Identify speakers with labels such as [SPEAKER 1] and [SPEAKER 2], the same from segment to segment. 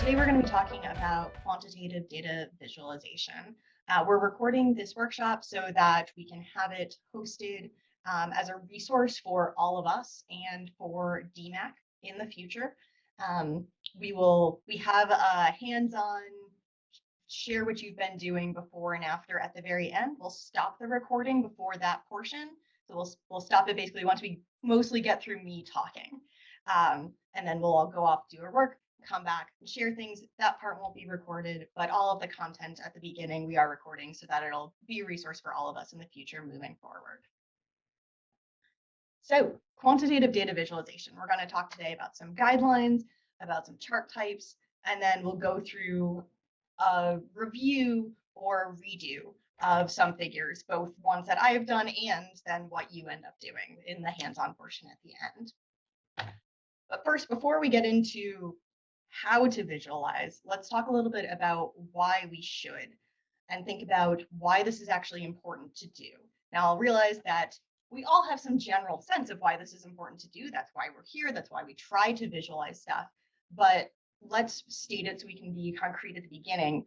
[SPEAKER 1] Today we're going to be talking about quantitative data visualization. We're recording this workshop so that we can have it hosted as a resource for all of us and for DMAC in the future. We have a hands-on share what you've been doing before and after at the very end. We'll stop the recording before that portion. So we'll stop it basically once we mostly get through me talking. And then we'll all go off, do our work, come back and share things. That part won't be recorded, but all of the content at the beginning we are recording so that it'll be a resource for all of us in the future moving forward. So quantitative data visualization. We're going to talk today about some guidelines, about some chart types, and then we'll go through a review or redo of some figures, both ones that I have done and then what you end up doing in the hands-on portion at the end. But first, before we get into how to visualize, let's talk a little bit about why we should and think about why this is actually important to do. Now, I'll realize that we all have some general sense of why this is important to do. That's why we're here. That's why we try to visualize stuff. But let's state it so we can be concrete at the beginning.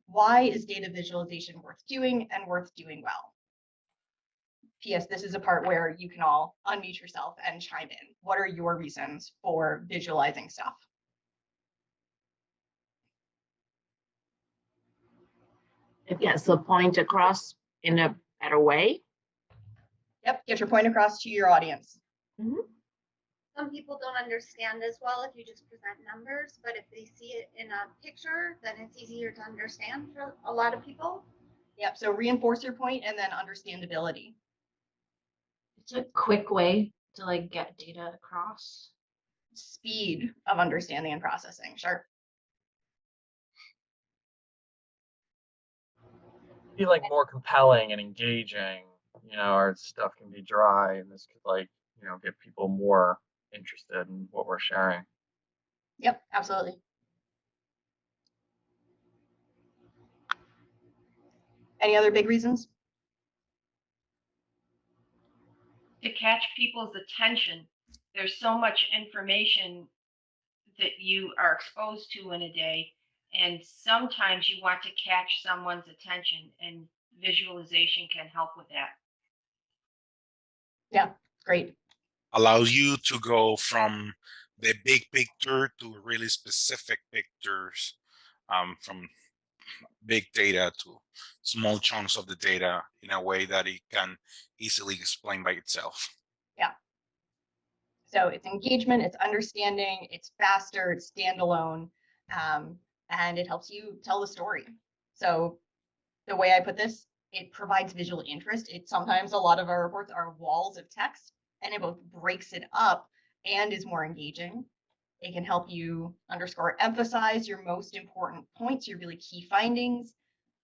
[SPEAKER 1] Why is data visualization worth doing and worth doing well? P.S. This is a part where you can all unmute yourself and chime in. What are your reasons for visualizing stuff?
[SPEAKER 2] It gets the point across in a better way.
[SPEAKER 1] Yep, get your point across to your audience.
[SPEAKER 2] Mm-hmm.
[SPEAKER 3] Some people don't understand as well if you just present numbers, but if they see it in a picture, then it's easier to understand for a lot of people.
[SPEAKER 1] Yep, so reinforce your point and then understandability.
[SPEAKER 4] It's a quick way to get data across.
[SPEAKER 1] Speed of understanding and processing, sure.
[SPEAKER 5] Be more compelling and engaging. Our stuff can be dry, and this could get people more interested in what we're sharing.
[SPEAKER 1] Yep, absolutely. Any other big reasons?
[SPEAKER 6] To catch people's attention. There's so much information that you are exposed to in a day, and sometimes you want to catch someone's attention, and visualization can help with that.
[SPEAKER 1] Yeah, great.
[SPEAKER 7] Allows you to go from the big picture to really specific pictures, from big data to small chunks of the data in a way that it can easily explain by itself.
[SPEAKER 1] Yeah. So it's engagement, it's understanding, it's faster, it's standalone, and it helps you tell the story. So the way I put this, it provides visual interest. Sometimes a lot of our reports are walls of text, and it both breaks it up and is more engaging. It can help you underscore, emphasize your most important points, your really key findings.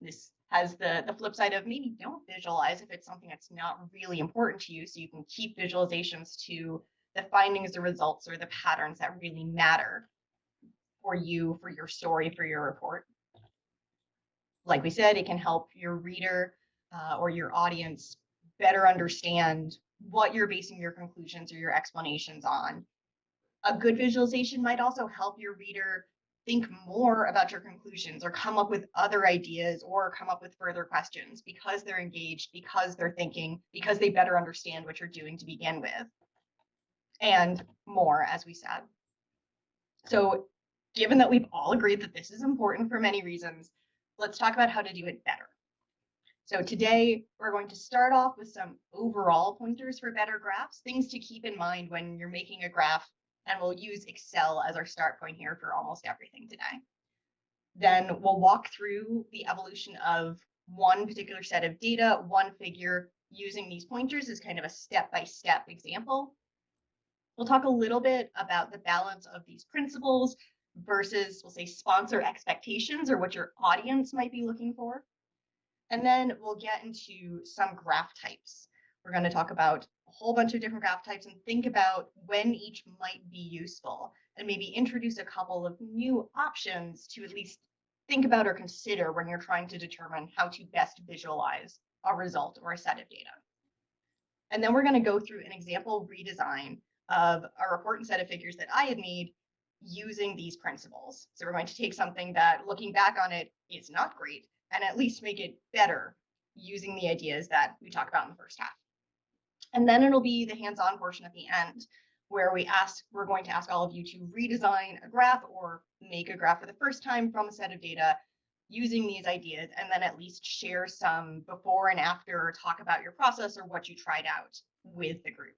[SPEAKER 1] This has the flip side of maybe don't visualize if it's something that's not really important to you, so you can keep visualizations to the findings, the results, or the patterns that really matter for you, for your story, for your report. Like we said, it can help your reader or your audience better understand what you're basing your conclusions or your explanations on. A good visualization might also help your reader think more about your conclusions or come up with other ideas or come up with further questions because they're engaged, because they're thinking, because they better understand what you're doing to begin with, and more, as we said. So given that we've all agreed that this is important for many reasons, let's talk about how to do it better. So today, we're going to start off with some overall pointers for better graphs, things to keep in mind when you're making a graph, and we'll use Excel as our start point here for almost everything today. Then we'll walk through the evolution of one particular set of data, one figure, using these pointers as kind of a step-by-step example. We'll talk a little bit about the balance of these principles versus, we'll say, sponsor expectations or what your audience might be looking for. And then we'll get into some graph types. We're going to talk about a whole bunch of different graph types and think about when each might be useful, and maybe introduce a couple of new options to at least think about or consider when you're trying to determine how to best visualize a result or a set of data. And then we're going to go through an example redesign of a report and set of figures that I had made using these principles. So we're going to take something that, looking back on it, is not great, and at least make it better using the ideas that we talk about in the first half. And then it'll be the hands-on portion at the end, where we're going to ask all of you to redesign a graph or make a graph for the first time from a set of data using these ideas, and then at least share some before and after, or talk about your process or what you tried out with the group.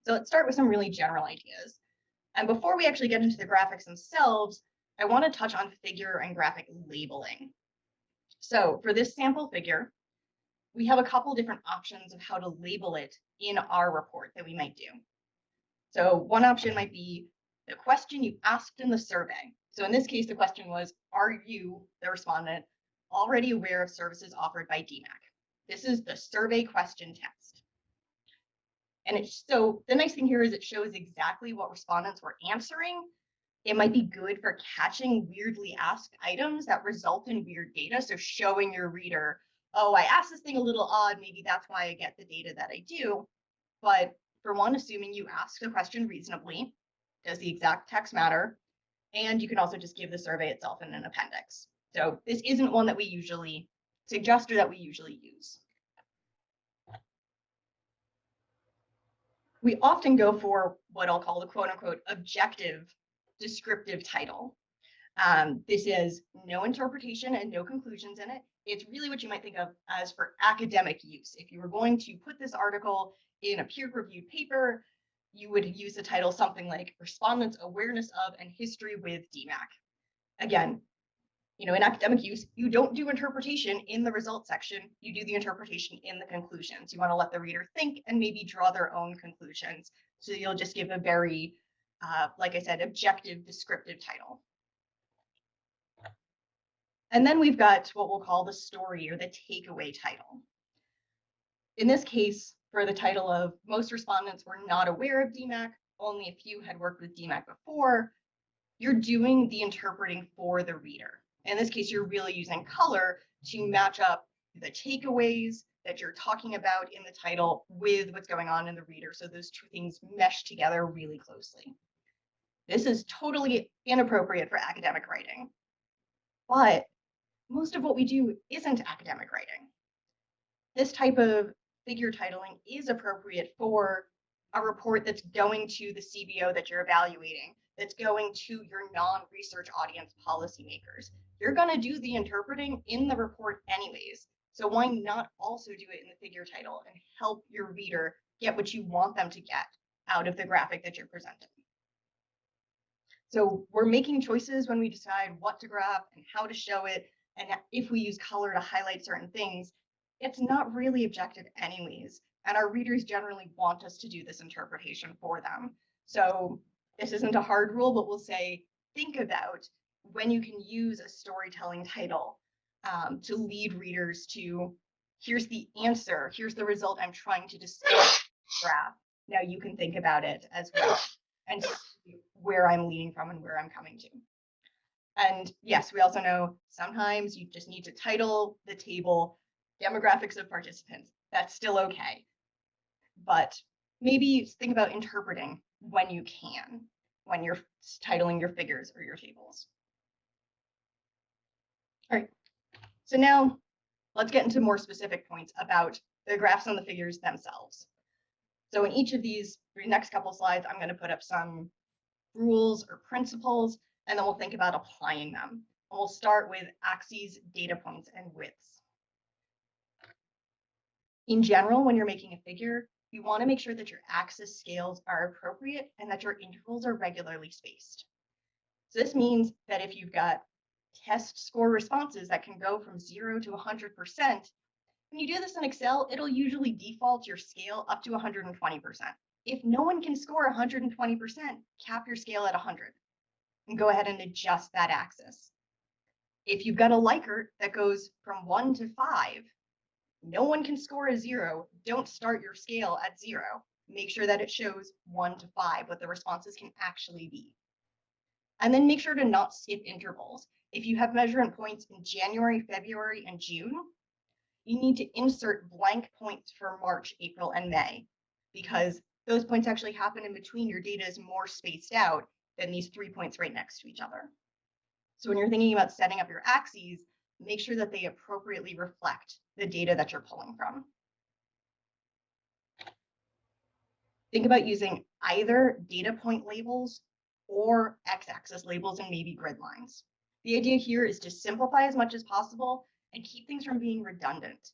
[SPEAKER 1] So let's start with some really general ideas. And before we actually get into the graphics themselves, I want to touch on figure and graphic labeling. So for this sample figure, we have a couple different options of how to label it in our report that we might do. So one option might be the question you asked in the survey. So in this case, the question was, are you, the respondent, already aware of services offered by DMAC? This is the survey question text. And so the nice thing here is it shows exactly what respondents were answering. It might be good for catching weirdly asked items that result in weird data. So showing your reader, oh, I asked this thing a little odd, maybe that's why I get the data that I do. But for one, assuming you asked the question reasonably, does the exact text matter? And you can also just give the survey itself in an appendix. So this isn't one that we usually suggest or that we usually use. We often go for what I'll call the quote unquote objective descriptive title. This is no interpretation and no conclusions in it. It's really what you might think of as for academic use. If you were going to put this article in a peer-reviewed paper, you would use the title something like Respondents' Awareness of and History with DMAC. Again, in academic use, you don't do interpretation in the results section. You do the interpretation in the conclusions. You want to let the reader think and maybe draw their own conclusions. So you'll just give a very, like I said, objective descriptive title. And then we've got what we'll call the story or the takeaway title. In this case, for the title of most respondents were not aware of DMAC, only a few had worked with DMAC before, you're doing the interpreting for the reader. In this case, you're really using color to match up the takeaways that you're talking about in the title with what's going on in the reader. So those two things mesh together really closely. This is totally inappropriate for academic writing, but most of what we do isn't academic writing. This type of figure titling is appropriate for a report that's going to the CBO that you're evaluating, that's going to your non-research audience policymakers. You're going to do the interpreting in the report anyways. So why not also do it in the figure title and help your reader get what you want them to get out of the graphic that you're presenting? So we're making choices when we decide what to graph and how to show it. And if we use color to highlight certain things, it's not really objective anyways. And our readers generally want us to do this interpretation for them. So this isn't a hard rule, but we'll say, think about when you can use a storytelling title to lead readers to, here's the answer, here's the result I'm trying to discuss graph. Now you can think about it as well and see where I'm leading from and where I'm coming to. And yes, we also know sometimes you just need to title the table demographics of participants. That's still okay. But maybe think about interpreting when you can, when you're titling your figures or your tables. All right, so now let's get into more specific points about the graphs and the figures themselves. So in each of these next couple slides, I'm going to put up some rules or principles, and then we'll think about applying them. And we'll start with axes, data points, and widths. In general, when you're making a figure, you want to make sure that your axis scales are appropriate and that your intervals are regularly spaced. So this means that if you've got test score responses that can go from 0 to 100%, when you do this in Excel, it'll usually default your scale up to 120%. If no one can score 120%, cap your scale at 100 and go ahead and adjust that axis. If you've got a Likert that goes from 1 to 5, no one can score a 0. Don't start your scale at 0. Make sure that it shows 1 to 5, what the responses can actually be. And then make sure to not skip intervals. If you have measurement points in January, February, and June, you need to insert blank points for March, April, and May, because those points actually happen in between. Your data is more spaced out than these 3 points right next to each other. So when you're thinking about setting up your axes, make sure that they appropriately reflect the data that you're pulling from. Think about using either data point labels or x-axis labels and maybe grid lines. The idea here is to simplify as much as possible and keep things from being redundant.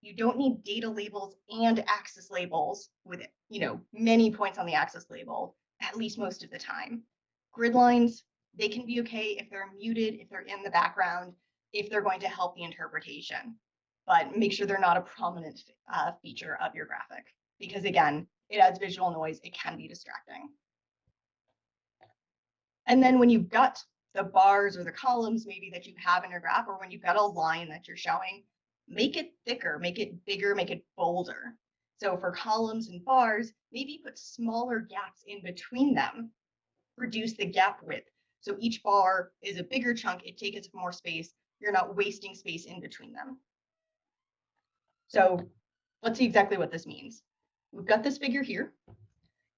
[SPEAKER 1] You don't need data labels and axis labels with, many points on the axis label, at least most of the time. Grid lines, they can be okay if they're muted, if they're in the background, if they're going to help the interpretation. But make sure they're not a prominent feature of your graphic, because again, it adds visual noise. It can be distracting. And then when you've got the bars or the columns maybe that you have in your graph, or when you've got a line that you're showing, make it thicker, make it bigger, make it bolder. So for columns and bars, maybe put smaller gaps in between them, reduce the gap width. So each bar is a bigger chunk, it takes up more space. You're not wasting space in between them. So let's see exactly what this means. We've got this figure here.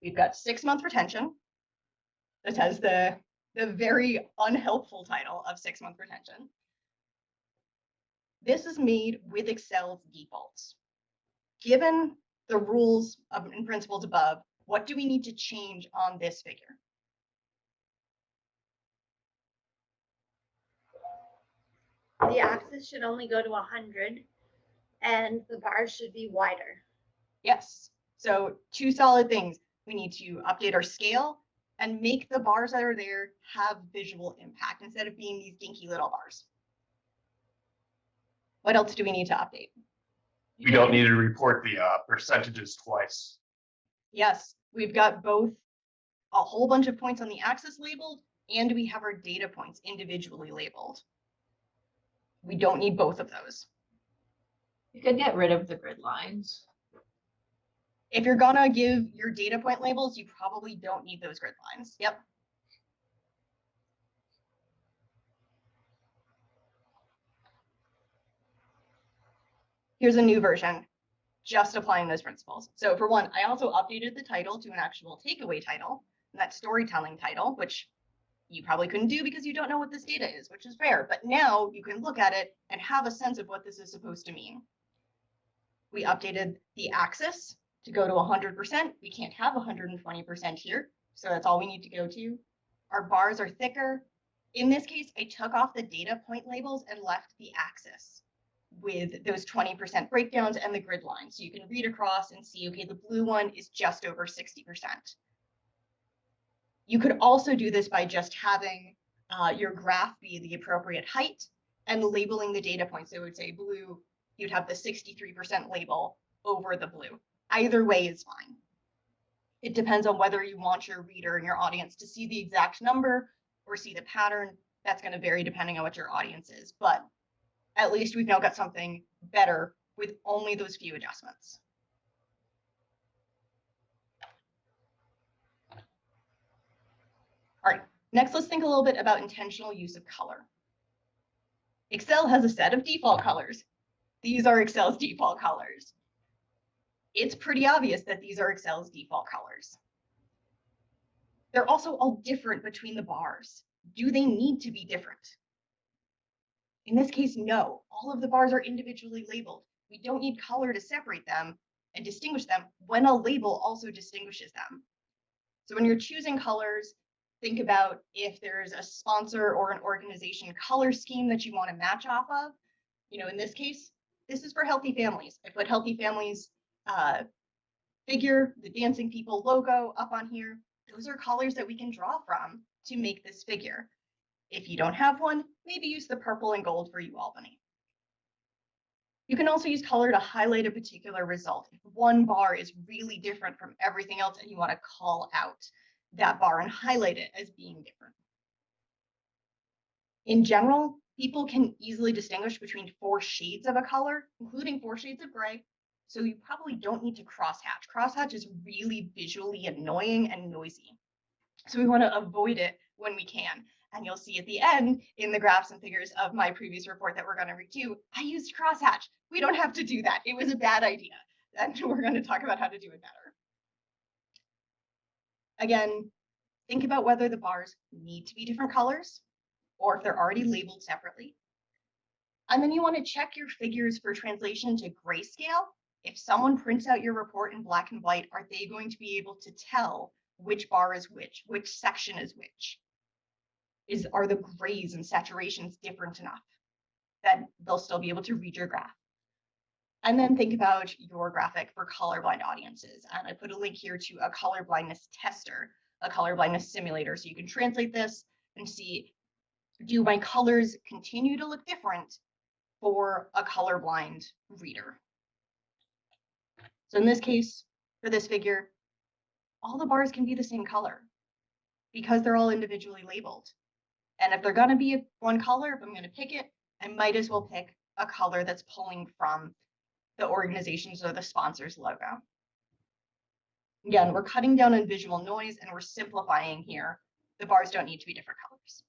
[SPEAKER 1] We've got 6 month retention. This has the very unhelpful title of 6 month retention. This is made with Excel's defaults. Given the rules and principles above, what do we need to change on this figure?
[SPEAKER 3] The axis should only go to 100 and the bars should be wider.
[SPEAKER 1] Yes. So 2 solid things. We need to update our scale and make the bars that are there have visual impact instead of being these dinky little bars. What else do we need to update?
[SPEAKER 8] We don't need to report the percentages twice.
[SPEAKER 1] Yes, we've got both a whole bunch of points on the axis labeled, and we have our data points individually labeled. We don't need both of those.
[SPEAKER 4] You could get rid of the grid lines.
[SPEAKER 1] If you're gonna give your data point labels, you probably don't need those grid lines. Yep. Here's a new version, just applying those principles. So for one, I also updated the title to an actual takeaway title, and that storytelling title, which you probably couldn't do because you don't know what this data is, which is fair. But now you can look at it and have a sense of what this is supposed to mean. We updated the axis to go to 100%. We can't have 120% here, so that's all we need to go to. Our bars are thicker. In this case, I took off the data point labels and left the axis with those 20% breakdowns and the grid line. So you can read across and see, okay, the blue one is just over 60%. You could also do this by just having your graph be the appropriate height and labeling the data points. So it would say blue, you'd have the 63% label over the blue. Either way is fine. It depends on whether you want your reader and your audience to see the exact number or see the pattern. That's going to vary depending on what your audience is. But at least we've now got something better with only those few adjustments. All right, next let's think a little bit about intentional use of color. Excel has a set of default colors. These are Excel's default colors. It's pretty obvious that these are Excel's default colors. They're also all different between the bars. Do they need to be different? In this case, no. All of the bars are individually labeled. We don't need color to separate them and distinguish them when a label also distinguishes them. So when you're choosing colors, think about if there's a sponsor or an organization color scheme that you want to match off of. In this case, this is for Healthy Families. I put Healthy Families figure, the dancing people logo up on here. Those are colors that we can draw from to make this figure. If you don't have one, maybe use the purple and gold for UAlbany. You can also use color to highlight a particular result. If one bar is really different from everything else and you want to call out that bar and highlight it as being different. In general, people can easily distinguish between 4 shades of a color, including 4 shades of gray. So you probably don't need to crosshatch. Crosshatch is really visually annoying and noisy. So we want to avoid it when we can. And you'll see at the end in the graphs and figures of my previous report that we're going to redo, I used crosshatch. We don't have to do that. It was a bad idea. And we're going to talk about how to do it better. Again, think about whether the bars need to be different colors or if they're already labeled separately. And then you want to check your figures for translation to grayscale. If someone prints out your report in black and white, are they going to be able to tell which bar is which section is which? Are the grays and saturations different enough that they'll still be able to read your graph? And then think about your graphic for colorblind audiences. And I put a link here to a color blindness tester, a color blindness simulator. So you can translate this and see, do my colors continue to look different for a colorblind reader? So in this case, for this figure, all the bars can be the same color because they're all individually labeled. And if they're going to be one color, if I'm going to pick it, I might as well pick a color that's pulling from the organization's or the sponsor's logo. Again, we're cutting down on visual noise and we're simplifying here. The bars don't need to be different colors.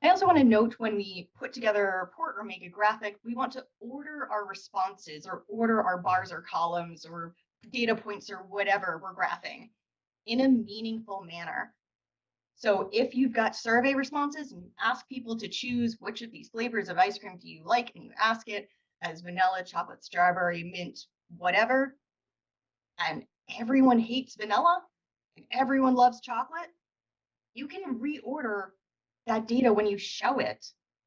[SPEAKER 1] I also want to note when we put together a report or make a graphic, we want to order our responses or order our bars or columns or data points or whatever we're graphing in a meaningful manner. So if you've got survey responses and you ask people to choose which of these flavors of ice cream do you like, and you ask it as vanilla, chocolate, strawberry, mint, whatever, and everyone hates vanilla and everyone loves chocolate, you can reorder that data when you show it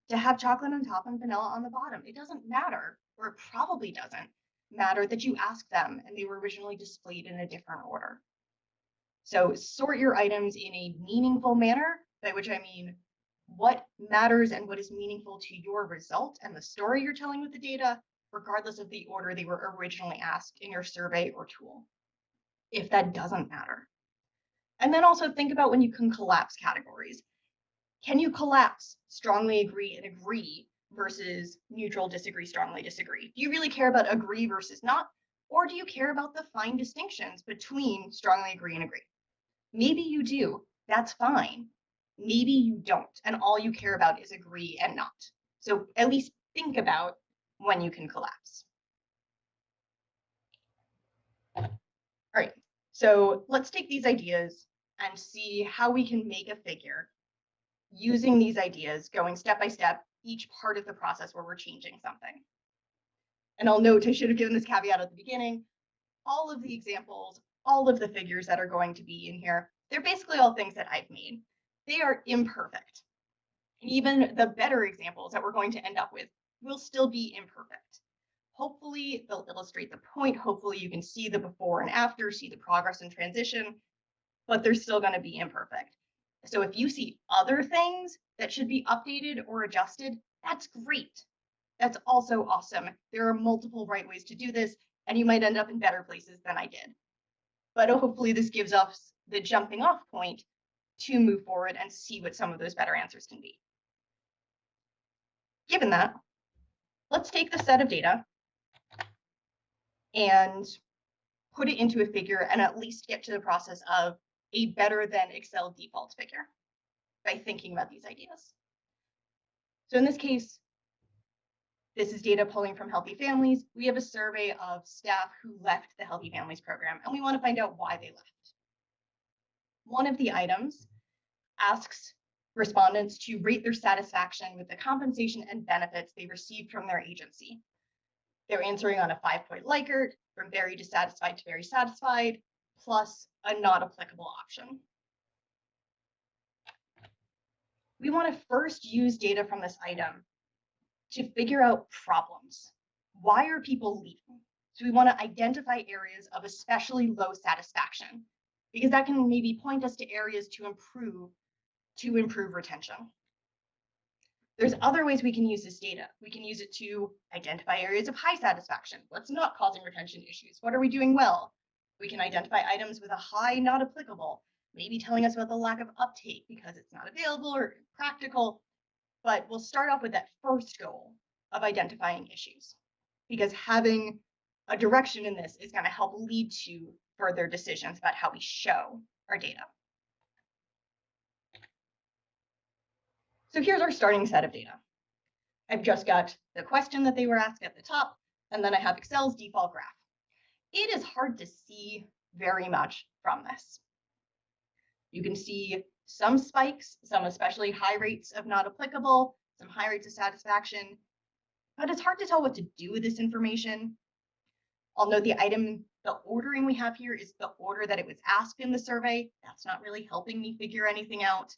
[SPEAKER 1] to have chocolate on top and vanilla on the bottom. It doesn't matter, or it probably doesn't matter that you asked them and they were originally displayed in a different order. So sort your items in a meaningful manner, by which I mean what matters and what is meaningful to your result and the story you're telling with the data, regardless of the order they were originally asked in your survey or tool, if that doesn't matter. And then also think about when you can collapse categories. Can you collapse strongly agree and agree versus neutral, disagree, strongly disagree? Do you really care about agree versus not? Or do you care about the fine distinctions between strongly agree and agree? Maybe you do. That's fine. Maybe you don't. And all you care about is agree and not. So at least think about when you can collapse. All right. So let's take these ideas and see how we can make a figure using these ideas, going step by step, each part of the process where we're changing something. And I'll note, I should have given this caveat at the beginning, all of the examples, all of the figures that are going to be in here, they're basically all things that I've made. They are imperfect. And even the better examples that we're going to end up with will still be imperfect. Hopefully they'll illustrate the point. Hopefully you can see the before and after, see the progress and transition, but they're still going to be imperfect. So if you see other things that should be updated or adjusted, that's great. That's also awesome. There are multiple right ways to do this, and you might end up in better places than I did. But hopefully this gives us the jumping off point to move forward and see what some of those better answers can be. Given that, let's take the set of data and put it into a figure and at least get to the process of a better than Excel default figure by thinking about these ideas. So in this case, this is data pulling from Healthy Families. We have a survey of staff who left the Healthy Families program, and we want to find out why they left. One of the items asks respondents to rate their satisfaction with the compensation and benefits they received from their agency. They're answering on a 5-point Likert, from very dissatisfied to very satisfied, plus a not applicable option. We want to first use data from this item to figure out problems. Why are people leaving? So we want to identify areas of especially low satisfaction, because that can maybe point us to areas to improve retention. There's other ways we can use this data. We can use it to identify areas of high satisfaction. What's not causing retention issues? What are we doing well? We can identify items with a high not applicable, maybe telling us about the lack of uptake because it's not available or practical. But we'll start off with that first goal of identifying issues, because having a direction in this is going to help lead to further decisions about how we show our data. So here's our starting set of data. I've just got the question that they were asked at the top, And then I have Excel's default graph. It is hard to see very much from this. You can see some spikes, some especially high rates of not applicable, some high rates of satisfaction, but it's hard to tell what to do with this information. I'll note the ordering we have here is the order that it was asked in the survey. That's not really helping me figure anything out.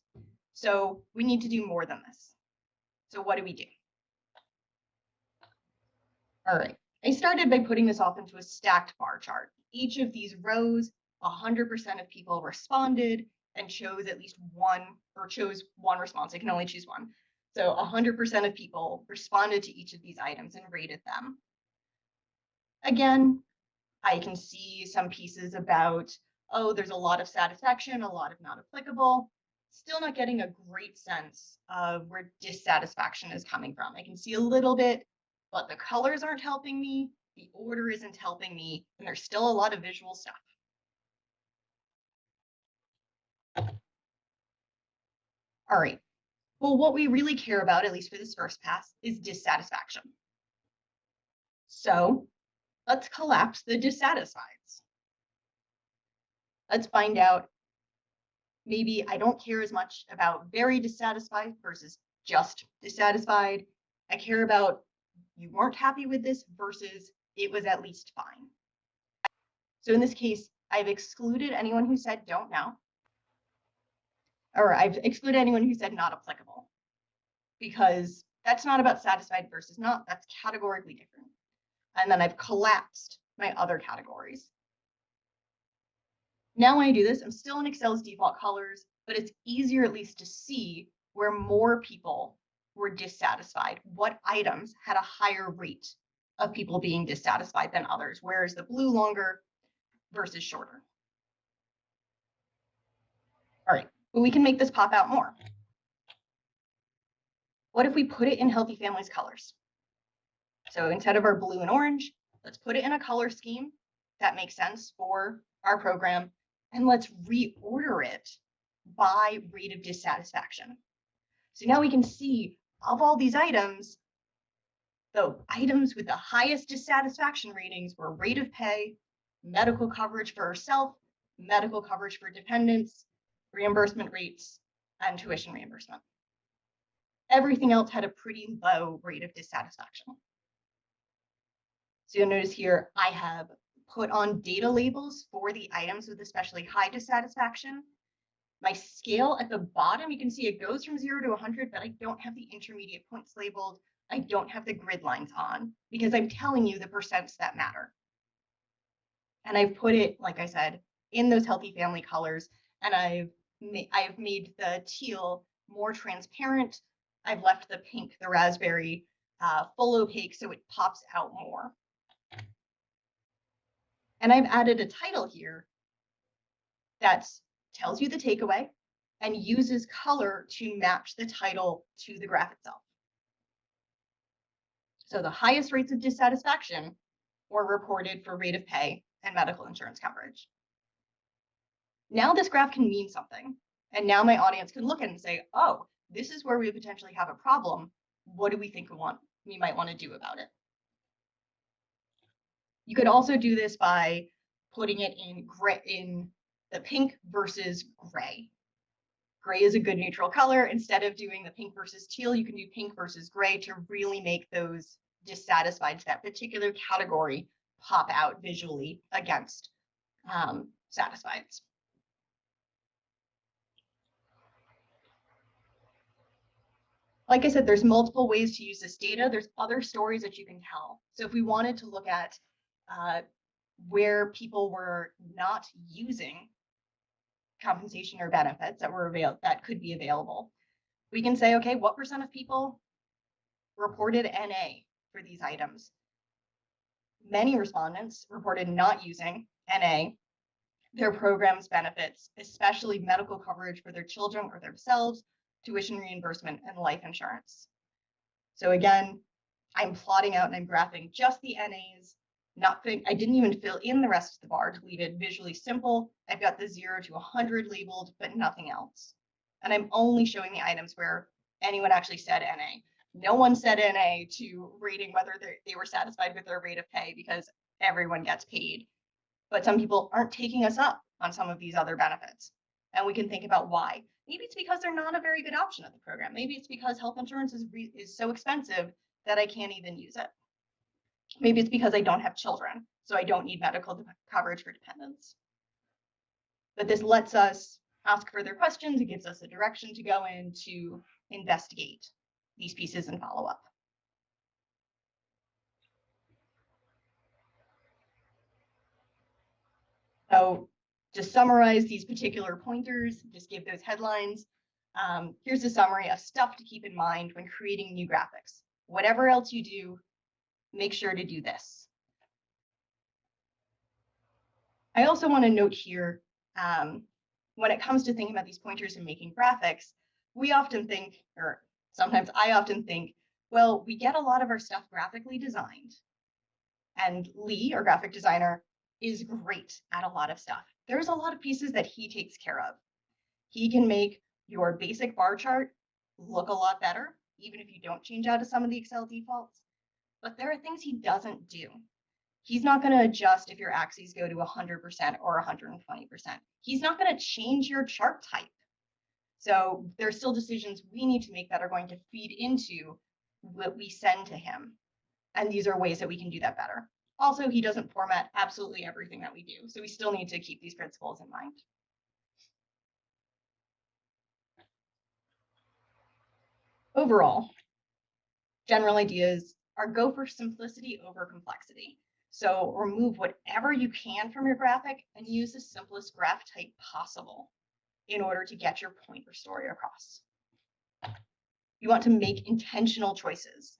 [SPEAKER 1] So we need to do more than this. So what do we do? All right, I started by putting this off into a stacked bar chart. Each of these rows, 100% of people responded and chose at least one, or chose one response. I can only choose one. So 100% of people responded to each of these items and rated them. Again, I can see some pieces about, oh, there's a lot of satisfaction, a lot of not applicable. Still not getting a great sense of where dissatisfaction is coming from. I can see a little bit, but the colors aren't helping me, the order isn't helping me, and there's still a lot of visual stuff. All right, well, what we really care about, at least for this first pass, is dissatisfaction. So let's collapse the dissatisfieds. Let's find out, maybe I don't care as much about very dissatisfied versus just dissatisfied. I care about you weren't happy with this versus it was at least fine. So in this case, I've excluded anyone who said don't know, or I've excluded anyone who said not applicable, because that's not about satisfied versus not, that's categorically different. And then I've collapsed my other categories. Now when I do this, I'm still in Excel's default colors, but it's easier at least to see where more people were dissatisfied, what items had a higher rate of people being dissatisfied than others, whereas the blue longer versus shorter. All right, but we can make this pop out more. What if we put it in Healthy Families colors? So instead of our blue and orange, let's put it in a color scheme that makes sense for our program, and let's reorder it by rate of dissatisfaction. So now we can see of all these items, the items with the highest dissatisfaction ratings were rate of pay, medical coverage for herself, medical coverage for dependents, reimbursement rates, and tuition reimbursement. Everything else had a pretty low rate of dissatisfaction. So you'll notice here, I have put on data labels for the items with especially high dissatisfaction. My scale at the bottom, you can see it goes from 0 to 100, but I don't have the intermediate points labeled. I don't have the grid lines on because I'm telling you the percents that matter. And I've put it, like I said, in those Healthy Family colors, and I've made the teal more transparent. I've left the pink, the raspberry, full opaque, so it pops out more. And I've added a title here that tells you the takeaway and uses color to match the title to the graph itself. So the highest rates of dissatisfaction were reported for rate of pay and medical insurance coverage. Now this graph can mean something. And now my audience can look at it and say, oh, this is where we potentially have a problem. What do we think we might want to do about it? You could also do this by putting it in gray, in the pink versus gray. Gray is a good neutral color. Instead of doing the pink versus teal, you can do pink versus gray to really make those dissatisfied, that particular category, pop out visually against satisfieds. Like I said, there's multiple ways to use this data. There's other stories that you can tell. So if we wanted to look at where people were not using compensation or benefits that could be available, we can say, okay, what % of people reported NA for these items? Many respondents reported not using NA, their program's benefits, especially medical coverage for their children or themselves, tuition reimbursement, and life insurance. So again, I'm plotting out and I'm graphing just the NAs. I didn't even fill in the rest of the bar to leave it visually simple. I've got the 0 to 100 labeled, but nothing else. And I'm only showing the items where anyone actually said NA. No one set NA to rating whether they were satisfied with their rate of pay because everyone gets paid. But some people aren't taking us up on some of these other benefits. And we can think about why. Maybe it's because they're not a very good option at the program. Maybe it's because health insurance is so expensive that I can't even use it. Maybe it's because I don't have children, so I don't need medical coverage for dependents. But this lets us ask further questions. It gives us a direction to go in to investigate these pieces and follow up. So to summarize these particular pointers, just give those headlines. Here's a summary of stuff to keep in mind when creating new graphics. Whatever else you do, make sure to do this. I also want to note here, when it comes to thinking about these pointers and making graphics, we often think, or sometimes I often think, well, we get a lot of our stuff graphically designed. And Lee, our graphic designer, is great at a lot of stuff. There's a lot of pieces that he takes care of. He can make your basic bar chart look a lot better, even if you don't change out of some of the Excel defaults. But there are things he doesn't do. He's not going to adjust if your axes go to 100% or 120%. He's not going to change your chart type. So there's still decisions we need to make that are going to feed into what we send to him. And these are ways that we can do that better. Also, he doesn't format absolutely everything that we do. So we still need to keep these principles in mind. Overall, general ideas are go for simplicity over complexity. So remove whatever you can from your graphic and use the simplest graph type possible in order to get your point or story across. You want to make intentional choices.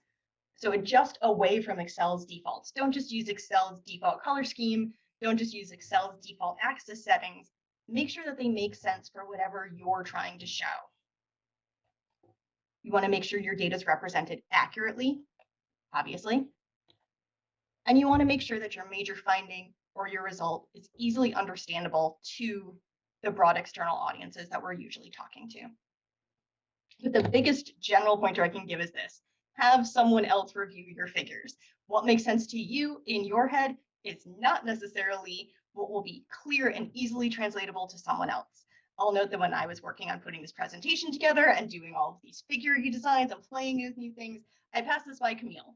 [SPEAKER 1] So adjust away from Excel's defaults. Don't just use Excel's default color scheme. Don't just use Excel's default axis settings. Make sure that they make sense for whatever you're trying to show. You want to make sure your data is represented accurately, obviously. And you want to make sure that your major finding or your result is easily understandable to the broad external audiences that we're usually talking to. But the biggest general pointer I can give is this: have someone else review your figures. What makes sense to you in your head is not necessarily what will be clear and easily translatable to someone else. I'll note that when I was working on putting this presentation together and doing all of these figure designs and playing with new things, I passed this by Camille,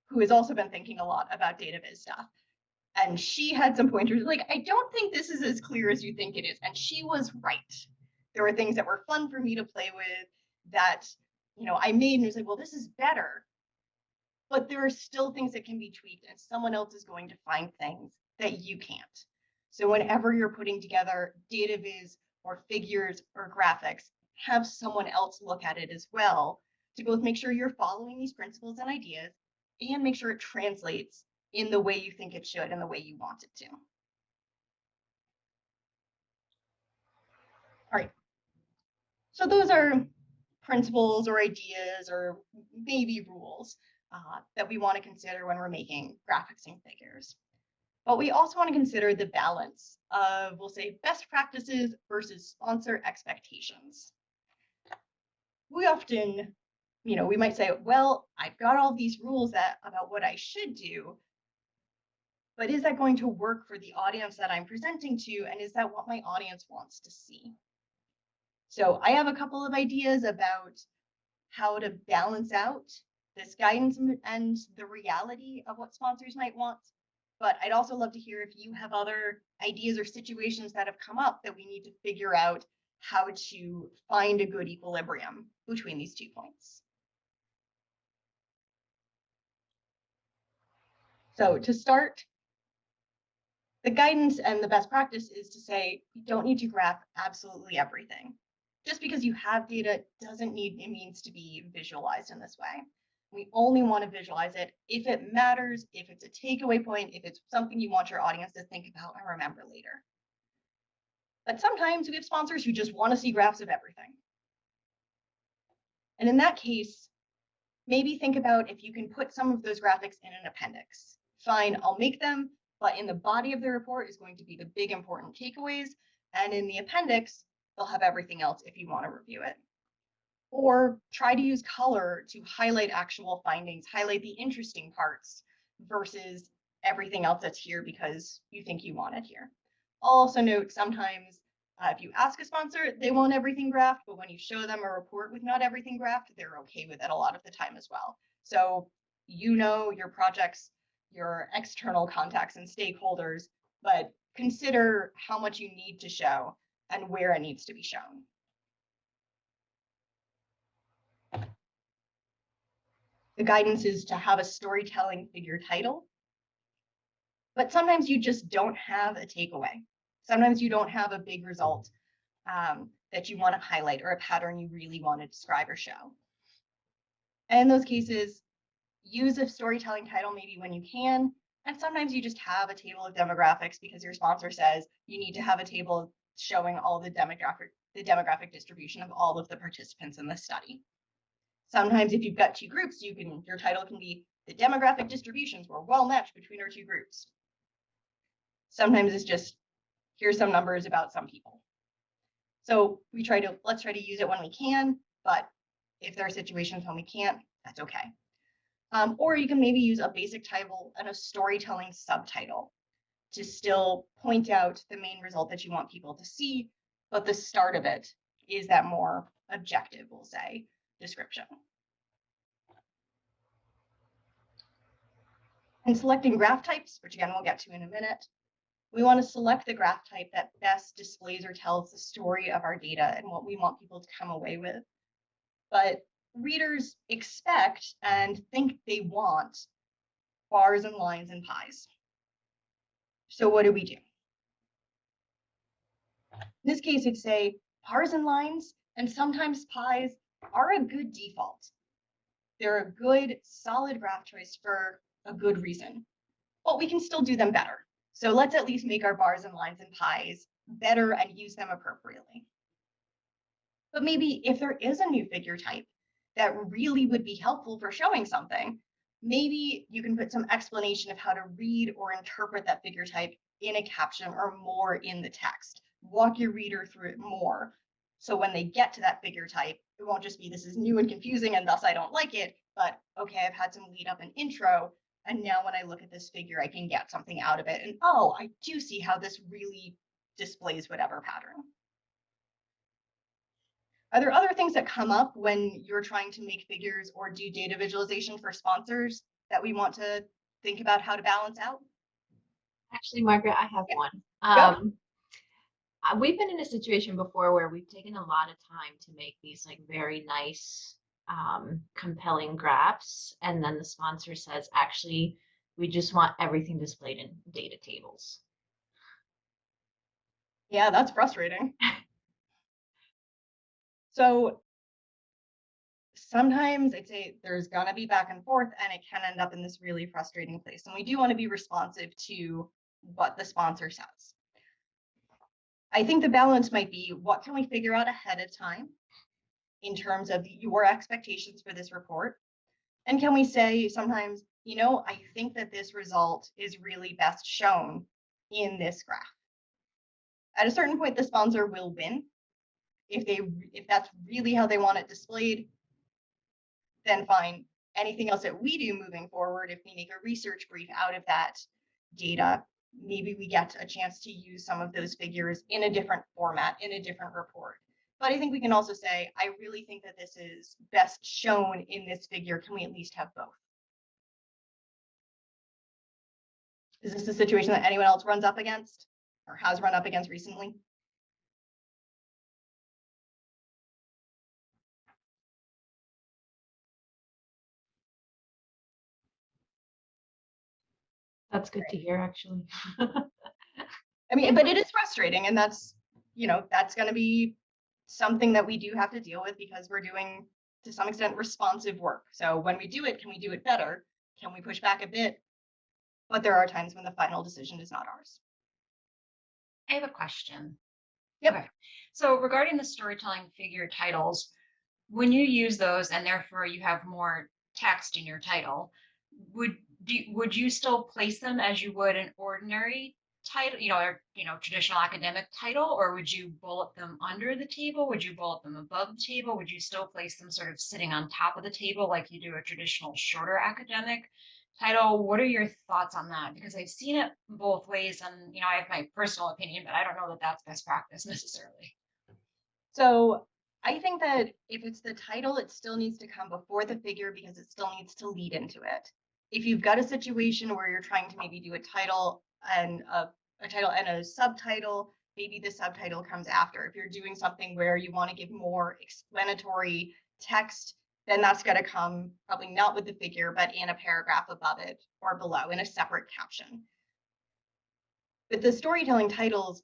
[SPEAKER 1] who has also been thinking a lot about data viz stuff. And she had some pointers like, I don't think this is as clear as you think it is. And she was right. There were things that were fun for me to play with that, I made and was like, well, this is better. But there are still things that can be tweaked and someone else is going to find things that you can't. So whenever you're putting together data viz or figures or graphics, have someone else look at it as well to both make sure you're following these principles and ideas and make sure it translates in the way you think it should and the way you want it to. All right. So those are principles or ideas or maybe rules that we want to consider when we're making graphics and figures. But we also want to consider the balance of, we'll say, best practices versus sponsor expectations. We often, we might say, well, I've got all these rules about what I should do, but is that going to work for the audience that I'm presenting to? And is that what my audience wants to see? So I have a couple of ideas about how to balance out this guidance and the reality of what sponsors might want. But I'd also love to hear if you have other ideas or situations that have come up that we need to figure out how to find a good equilibrium between these 2 points. So to start, the guidance and the best practice is to say, you don't need to graph absolutely everything. Just because you have data doesn't mean it needs to be visualized in this way. We only want to visualize it if it matters, if it's a takeaway point, if it's something you want your audience to think about and remember later. But sometimes we have sponsors who just want to see graphs of everything. And in that case, maybe think about if you can put some of those graphics in an appendix. Fine, I'll make them, but in the body of the report is going to be the big important takeaways. And in the appendix, they'll have everything else if you want to review it. Or try to use color to highlight actual findings, highlight the interesting parts versus everything else that's here because you think you want it here. I'll also note sometimes if you ask a sponsor, they want everything graphed, but when you show them a report with not everything graphed, they're okay with it a lot of the time as well. So you know your projects, your external contacts and stakeholders, but consider how much you need to show and where it needs to be shown. The guidance is to have a storytelling figure title, but sometimes you just don't have a takeaway. Sometimes you don't have a big result that you want to highlight or a pattern you really want to describe or show. And in those cases, use a storytelling title maybe when you can, and sometimes you just have a table of demographics because your sponsor says you need to have a table showing all the demographic distribution of all of the participants in the study. Sometimes if you've got two groups, your title can be the demographic distributions were well matched between our two groups. Sometimes it's just, here's some numbers about some people. So let's try to use it when we can, but if there are situations when we can't, that's okay. Or you can maybe use a basic title and a storytelling subtitle to still point out the main result that you want people to see, but the start of it is that more objective, we'll say, description. And selecting graph types, which again we'll get to in a minute, we want to select the graph type that best displays or tells the story of our data and what we want people to come away with. But readers expect and think they want bars and lines and pies. So what do we do? In this case, it'd say bars and lines and sometimes pies are a good default. They're a good, solid graph choice for a good reason, but we can still do them better. So let's at least make our bars and lines and pies better and use them appropriately. But maybe if there is a new figure type that really would be helpful for showing something, maybe you can put some explanation of how to read or interpret that figure type in a caption or more in the text. Walk your reader through it more. So when they get to that figure type, it won't just be this is new and confusing and thus I don't like it, but okay, I've had some lead up and intro. And now when I look at this figure, I can get something out of it. And oh, I do see how this really displays whatever pattern. Are there other things that come up when you're trying to make figures or do data visualization for sponsors that we want to think about how to balance out?
[SPEAKER 4] Actually, Margaret, I have one. We've been in a situation before where we've taken a lot of time to make these like very nice, compelling graphs. And then the sponsor says, actually, we just want everything displayed in data tables.
[SPEAKER 1] Yeah, that's frustrating. So sometimes I'd say there's gonna be back and forth and it can end up in this really frustrating place. And we do want to be responsive to what the sponsor says. I think the balance might be, what can we figure out ahead of time in terms of your expectations for this report? And can we say sometimes, I think that this result is really best shown in this graph. At a certain point, the sponsor will win. If that's really how they want it displayed, then fine. Anything else that we do moving forward, if we make a research brief out of that data, maybe we get a chance to use some of those figures in a different format, in a different report. But I think we can also say, I really think that this is best shown in this figure. Can we at least have both? Is this a situation that anyone else runs up against or has run up against recently?
[SPEAKER 4] That's good to hear, actually.
[SPEAKER 1] I mean, but it is frustrating, and that's going to be something that we do have to deal with because we're doing, to some extent, responsive work. So when we do it, can we do it better? Can we push back a bit? But there are times when the final decision is not ours.
[SPEAKER 9] I have a question.
[SPEAKER 1] Yep.
[SPEAKER 9] Okay. So regarding the storytelling figure titles, when you use those and therefore you have more text in your title, would you still place them as you would an ordinary title, or, traditional academic title, or would you bullet them under the table? Would you bullet them above the table? Would you still place them sort of sitting on top of the table like you do a traditional shorter academic title? What are your thoughts on that? Because I've seen it both ways, and, I have my personal opinion, but I don't know that that's best practice necessarily.
[SPEAKER 1] So I think that if it's the title, it still needs to come before the figure because it still needs to lead into it. If you've got a situation where you're trying to maybe do a title and a subtitle, maybe the subtitle comes after. If you're doing something where you want to give more explanatory text, then that's going to come probably not with the figure, but in a paragraph above it or below in a separate caption. But the storytelling titles,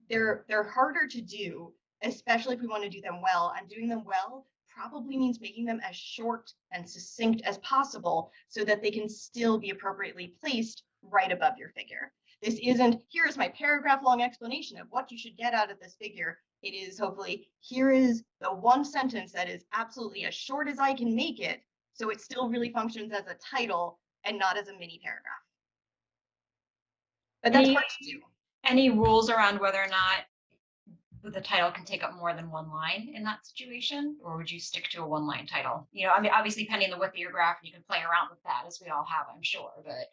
[SPEAKER 1] they're harder to do, especially if we want to do them well. And doing them well probably means making them as short and succinct as possible so that they can still be appropriately placed right above your figure. This isn't, here's my paragraph long explanation of what you should get out of this figure. It is hopefully, here is the one sentence that is absolutely as short as I can make it, so it still really functions as a title and not as a mini paragraph. But that's hard to do.
[SPEAKER 9] Any rules around whether or not the title can take up more than one line in that situation, or would you stick to a one-line title? Obviously, depending on the width of your graph, you can play around with that, as we all have, I'm sure. But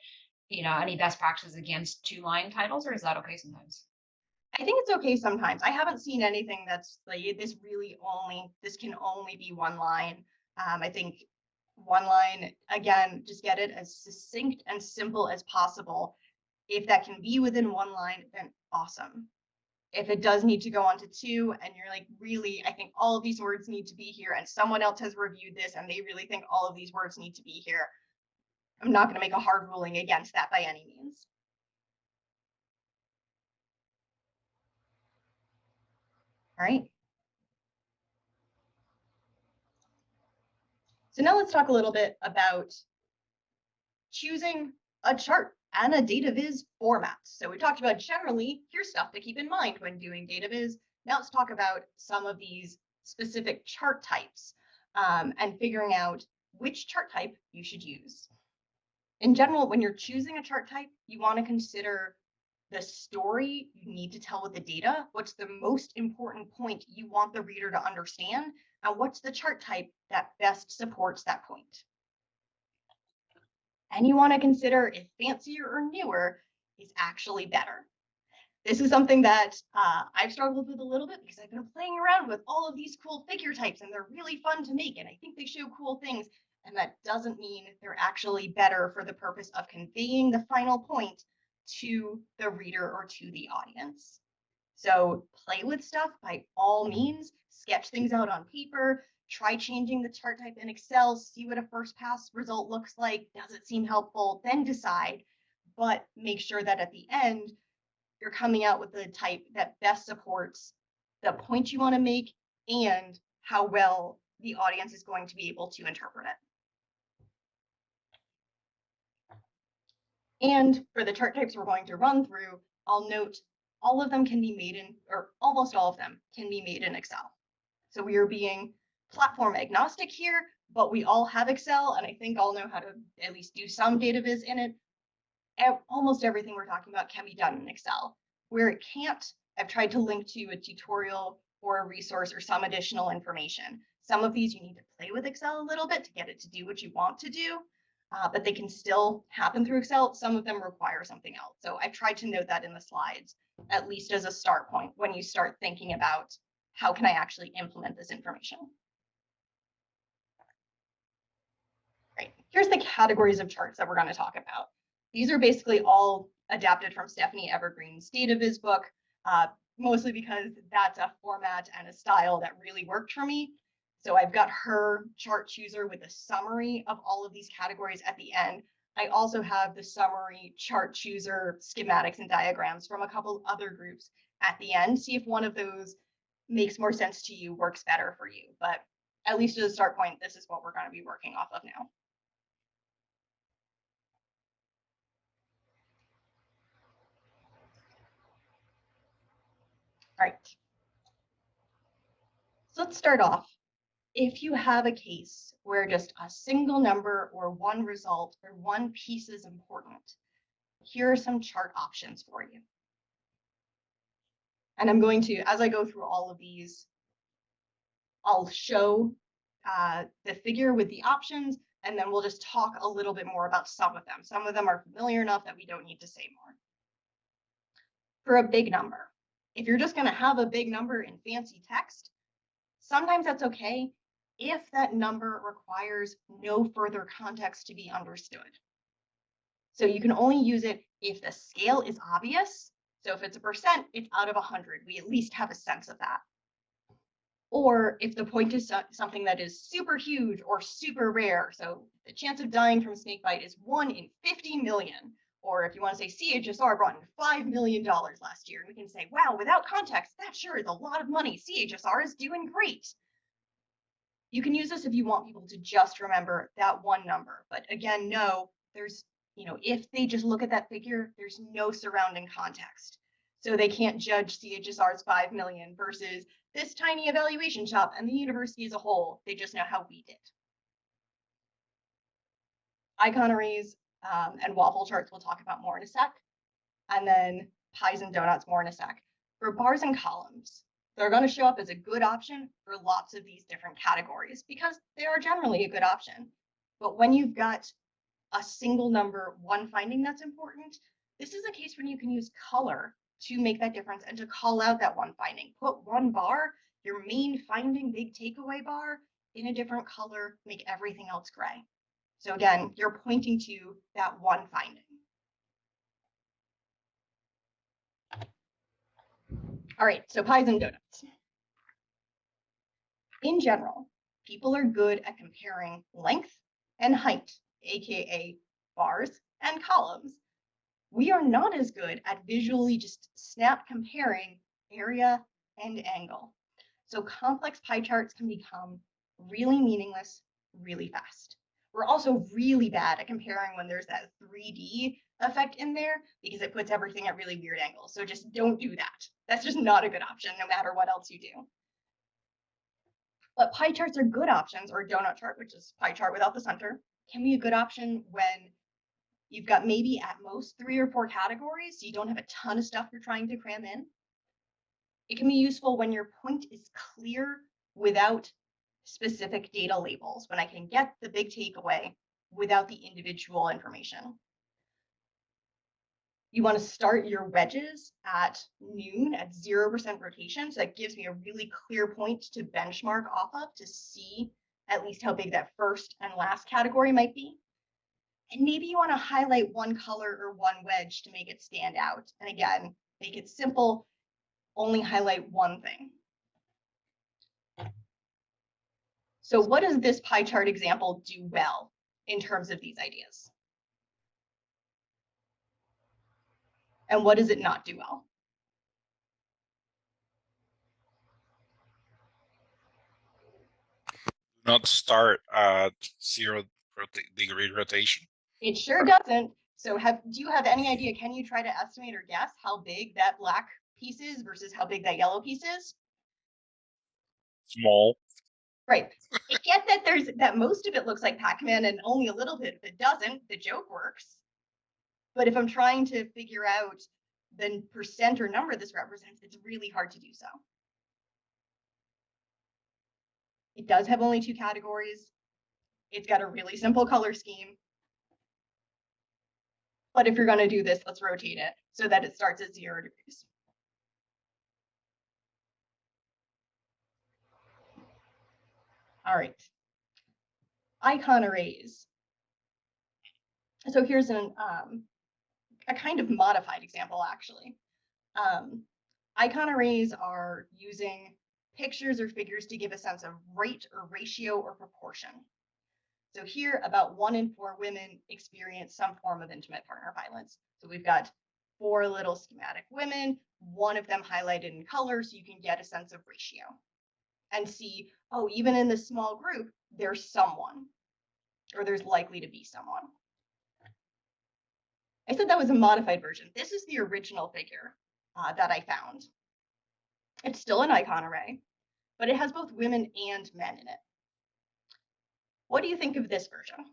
[SPEAKER 9] any best practices against two-line titles, or is that okay sometimes?
[SPEAKER 1] I think it's okay sometimes. I haven't seen anything that's like this can only be one line. I think one line, again, just get it as succinct and simple as possible. If that can be within one line, then awesome. If it does need to go on to two and you're like, really, I think all of these words need to be here and someone else has reviewed this and they really think all of these words need to be here, I'm not going to make a hard ruling against that by any means. All right. So now let's talk a little bit about choosing a chart and a data viz format. So we talked about generally, here's stuff to keep in mind when doing data viz. Now let's talk about some of these specific chart types and figuring out which chart type you should use. In general, when you're choosing a chart type, you want to consider the story you need to tell with the data, what's the most important point you want the reader to understand, and what's the chart type that best supports that point. And you want to consider if fancier or newer is actually better. This is something that I've struggled with a little bit because I've been playing around with all of these cool figure types and they're really fun to make and I think they show cool things, and that doesn't mean they're actually better for the purpose of conveying the final point to the reader or to the audience. So play with stuff by all means, sketch things out on paper, try changing the chart type in Excel, see what a first pass result looks like. Does it seem helpful? Then decide, but make sure that at the end, you're coming out with the type that best supports the point you want to make and how well the audience is going to be able to interpret it. And for the chart types we're going to run through, I'll note all of them can be made in, or almost all of them can be made in Excel. So we are being platform agnostic here, but we all have Excel, and I think all know how to at least do some data viz in it. Almost everything we're talking about can be done in Excel. Where it can't, I've tried to link to a tutorial or a resource or some additional information. Some of these you need to play with Excel a little bit to get it to do what you want to do, but they can still happen through Excel. Some of them require something else. So I've tried to note that in the slides, at least as a start point when you start thinking about how can I actually implement this information. Right, here's the categories of charts that we're going to talk about. These are basically all adapted from Stephanie Evergreen's data viz book, mostly because that's a format and a style that really worked for me. So I've got her chart chooser with a summary of all of these categories at the end. I also have the summary chart chooser schematics and diagrams from a couple other groups at the end. See if one of those makes more sense to you, works better for you. But at least as a start point, this is what we're going to be working off of now. All right. So let's start off. If you have a case where just a single number or one result or one piece is important, here are some chart options for you. And I'm going to, as I go through all of these, I'll show the figure with the options, and then we'll just talk a little bit more about some of them. Some of them are familiar enough that we don't need to say more. For a big number, if you're just going to have a big number in fancy text, sometimes that's okay if that number requires no further context to be understood. So you can only use it if the scale is obvious. So if it's a percent, it's out of 100. We at least have a sense of that. Or if the point is something that is super huge or super rare. So the chance of dying from snakebite is 1 in 50 million. Or if you want to say CHSR brought in $5 million last year, we can say, wow, without context, that sure is a lot of money. CHSR is doing great. You can use this if you want people to just remember that one number. But again, no, there's, if they just look at that figure, there's no surrounding context. So they can't judge CHSR's 5 million versus this tiny evaluation shop and the university as a whole. They just know how we did. Icon arrays and waffle charts we'll talk about more in a sec. And then pies and donuts more in a sec. For bars and columns, they're going to show up as a good option for lots of these different categories because they are generally a good option. But when you've got a single number, one finding that's important, this is a case when you can use color to make that difference and to call out that one finding. Put one bar, your main finding, big takeaway bar, in a different color, make everything else gray. So again, you're pointing to that one finding. All right, so pies and donuts. In general, people are good at comparing length and height, aka bars and columns. We are not as good at visually just snap comparing area and angle. So complex pie charts can become really meaningless really fast. We're also really bad at comparing when there's that 3D effect in there because it puts everything at really weird angles. So just don't do that. That's just not a good option no matter what else you do. But pie charts are good options, or donut chart, which is pie chart without the center, can be a good option when you've got maybe at most 3 or 4 categories, so you don't have a ton of stuff you're trying to cram in. It can be useful when your point is clear without specific data labels, when I can get the big takeaway without the individual information. You want to start your wedges at noon at 0% rotation. So that gives me a really clear point to benchmark off of to see at least how big that first and last category might be. And maybe you want to highlight one color or one wedge to make it stand out. And again, make it simple, only highlight one thing. So what does this pie chart example do well in terms of these ideas? And what does it not do well?
[SPEAKER 7] Not start at 0-degree rotation.
[SPEAKER 1] It sure doesn't. So do you have any idea? Can you try to estimate or guess how big that black piece is versus how big that yellow piece is?
[SPEAKER 7] Small.
[SPEAKER 1] Right. I get that most of it looks like Pac-Man and only a little bit. If it doesn't, the joke works. But if I'm trying to figure out the percent or number this represents, it's really hard to do so. It does have only 2 categories. It's got a really simple color scheme. But if you're going to do this, let's rotate it so that it starts at 0 degrees. All right. Icon arrays. So here's a kind of modified example, actually. Icon arrays are using pictures or figures to give a sense of rate or ratio or proportion. So here, about 1 in 4 women experience some form of intimate partner violence. So we've got 4 little schematic women, one of them highlighted in color so you can get a sense of ratio and see, oh, even in this small group, there's someone, or there's likely to be someone. I said that was a modified version. This is the original figure that I found. It's still an icon array, but it has both women and men in it. What do you think of this version?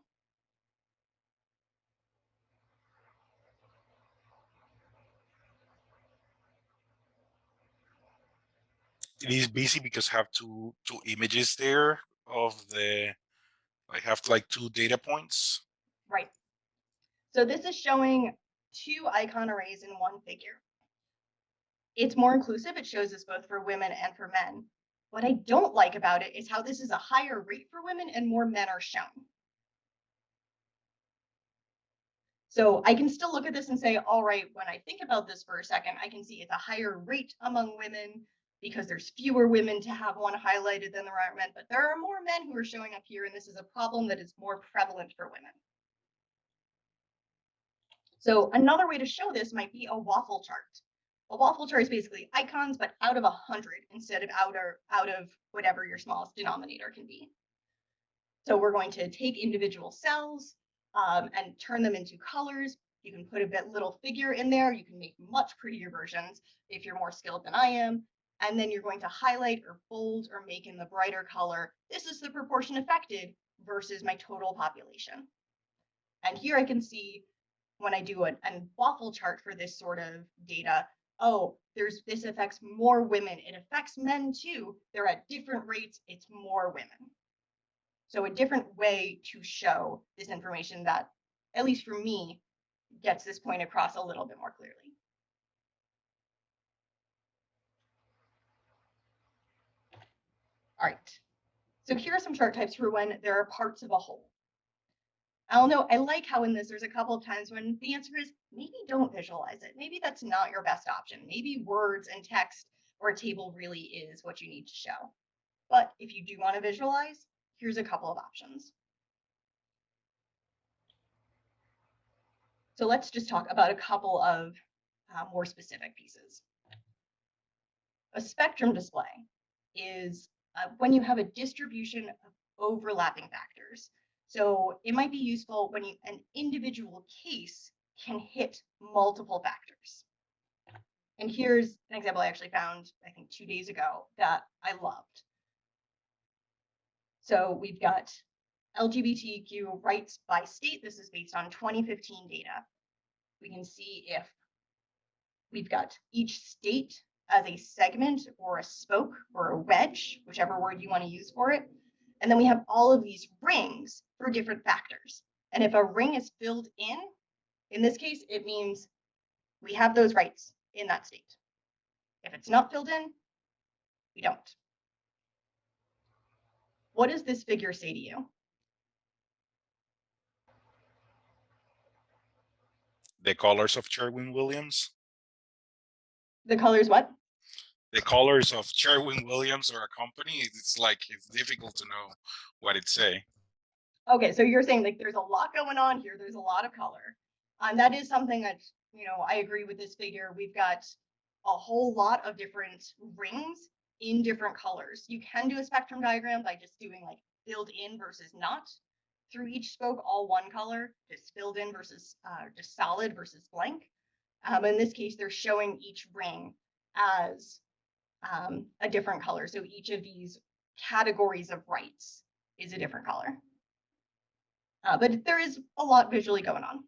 [SPEAKER 7] it is busy because I have two images there of the, I have like 2 data points.
[SPEAKER 1] Right. So this is showing 2 icon arrays in one figure. It's more inclusive. It shows this both for women and for men. What I don't like about it is how this is a higher rate for women and more men are shown. So I can still look at this and say, all right, when I think about this for a second, I can see it's a higher rate among women because there's fewer women to have one highlighted than there are men, but there are more men who are showing up here, and this is a problem that is more prevalent for women. So another way to show this might be a waffle chart. A waffle chart is basically icons, but out of 100 instead of out of whatever your smallest denominator can be. So we're going to take individual cells and turn them into colors. You can put a little figure in there. You can make much prettier versions if you're more skilled than I am. And then you're going to highlight or bold or make in the brighter color. This is the proportion affected versus my total population. And here I can see when I do a waffle chart for this sort of data, oh, this affects more women. It affects men too. They're at different rates. It's more women. So a different way to show this information that, at least for me, gets this point across a little bit more clearly. All right. So here are some chart types for when there are parts of a whole. I like how in this, there's a couple of times when the answer is maybe don't visualize it. Maybe that's not your best option. Maybe words and text or a table really is what you need to show. But if you do want to visualize, here's a couple of options. So let's just talk about a couple of more specific pieces. A spectrum display is when you have a distribution of overlapping factors. So it might be useful when an individual case can hit multiple factors. And here's an example I actually found, I think 2 days ago, that I loved. So we've got LGBTQ rights by state. This is based on 2015 data. We can see if we've got each state as a segment or a spoke or a wedge, whichever word you want to use for it. And then we have all of these rings for different factors. And if a ring is filled in this case, it means we have those rights in that state. If it's not filled in, we don't. What does this figure say to you?
[SPEAKER 7] The colors of Sherwin-Williams.
[SPEAKER 1] The colors what?
[SPEAKER 7] The colors of Sherwin-Williams or a company. It's difficult to know what it say.
[SPEAKER 1] Okay, so you're saying like there's a lot going on here. There's a lot of color. And that is something that, I agree with this figure. We've got a whole lot of different rings in different colors. You can do a spectrum diagram by just doing like filled in versus not through each spoke, all one color, just filled in versus just solid versus blank. In this case, they're showing each ring as a different color. So each of these categories of rights is a different color. But there is a lot visually going on.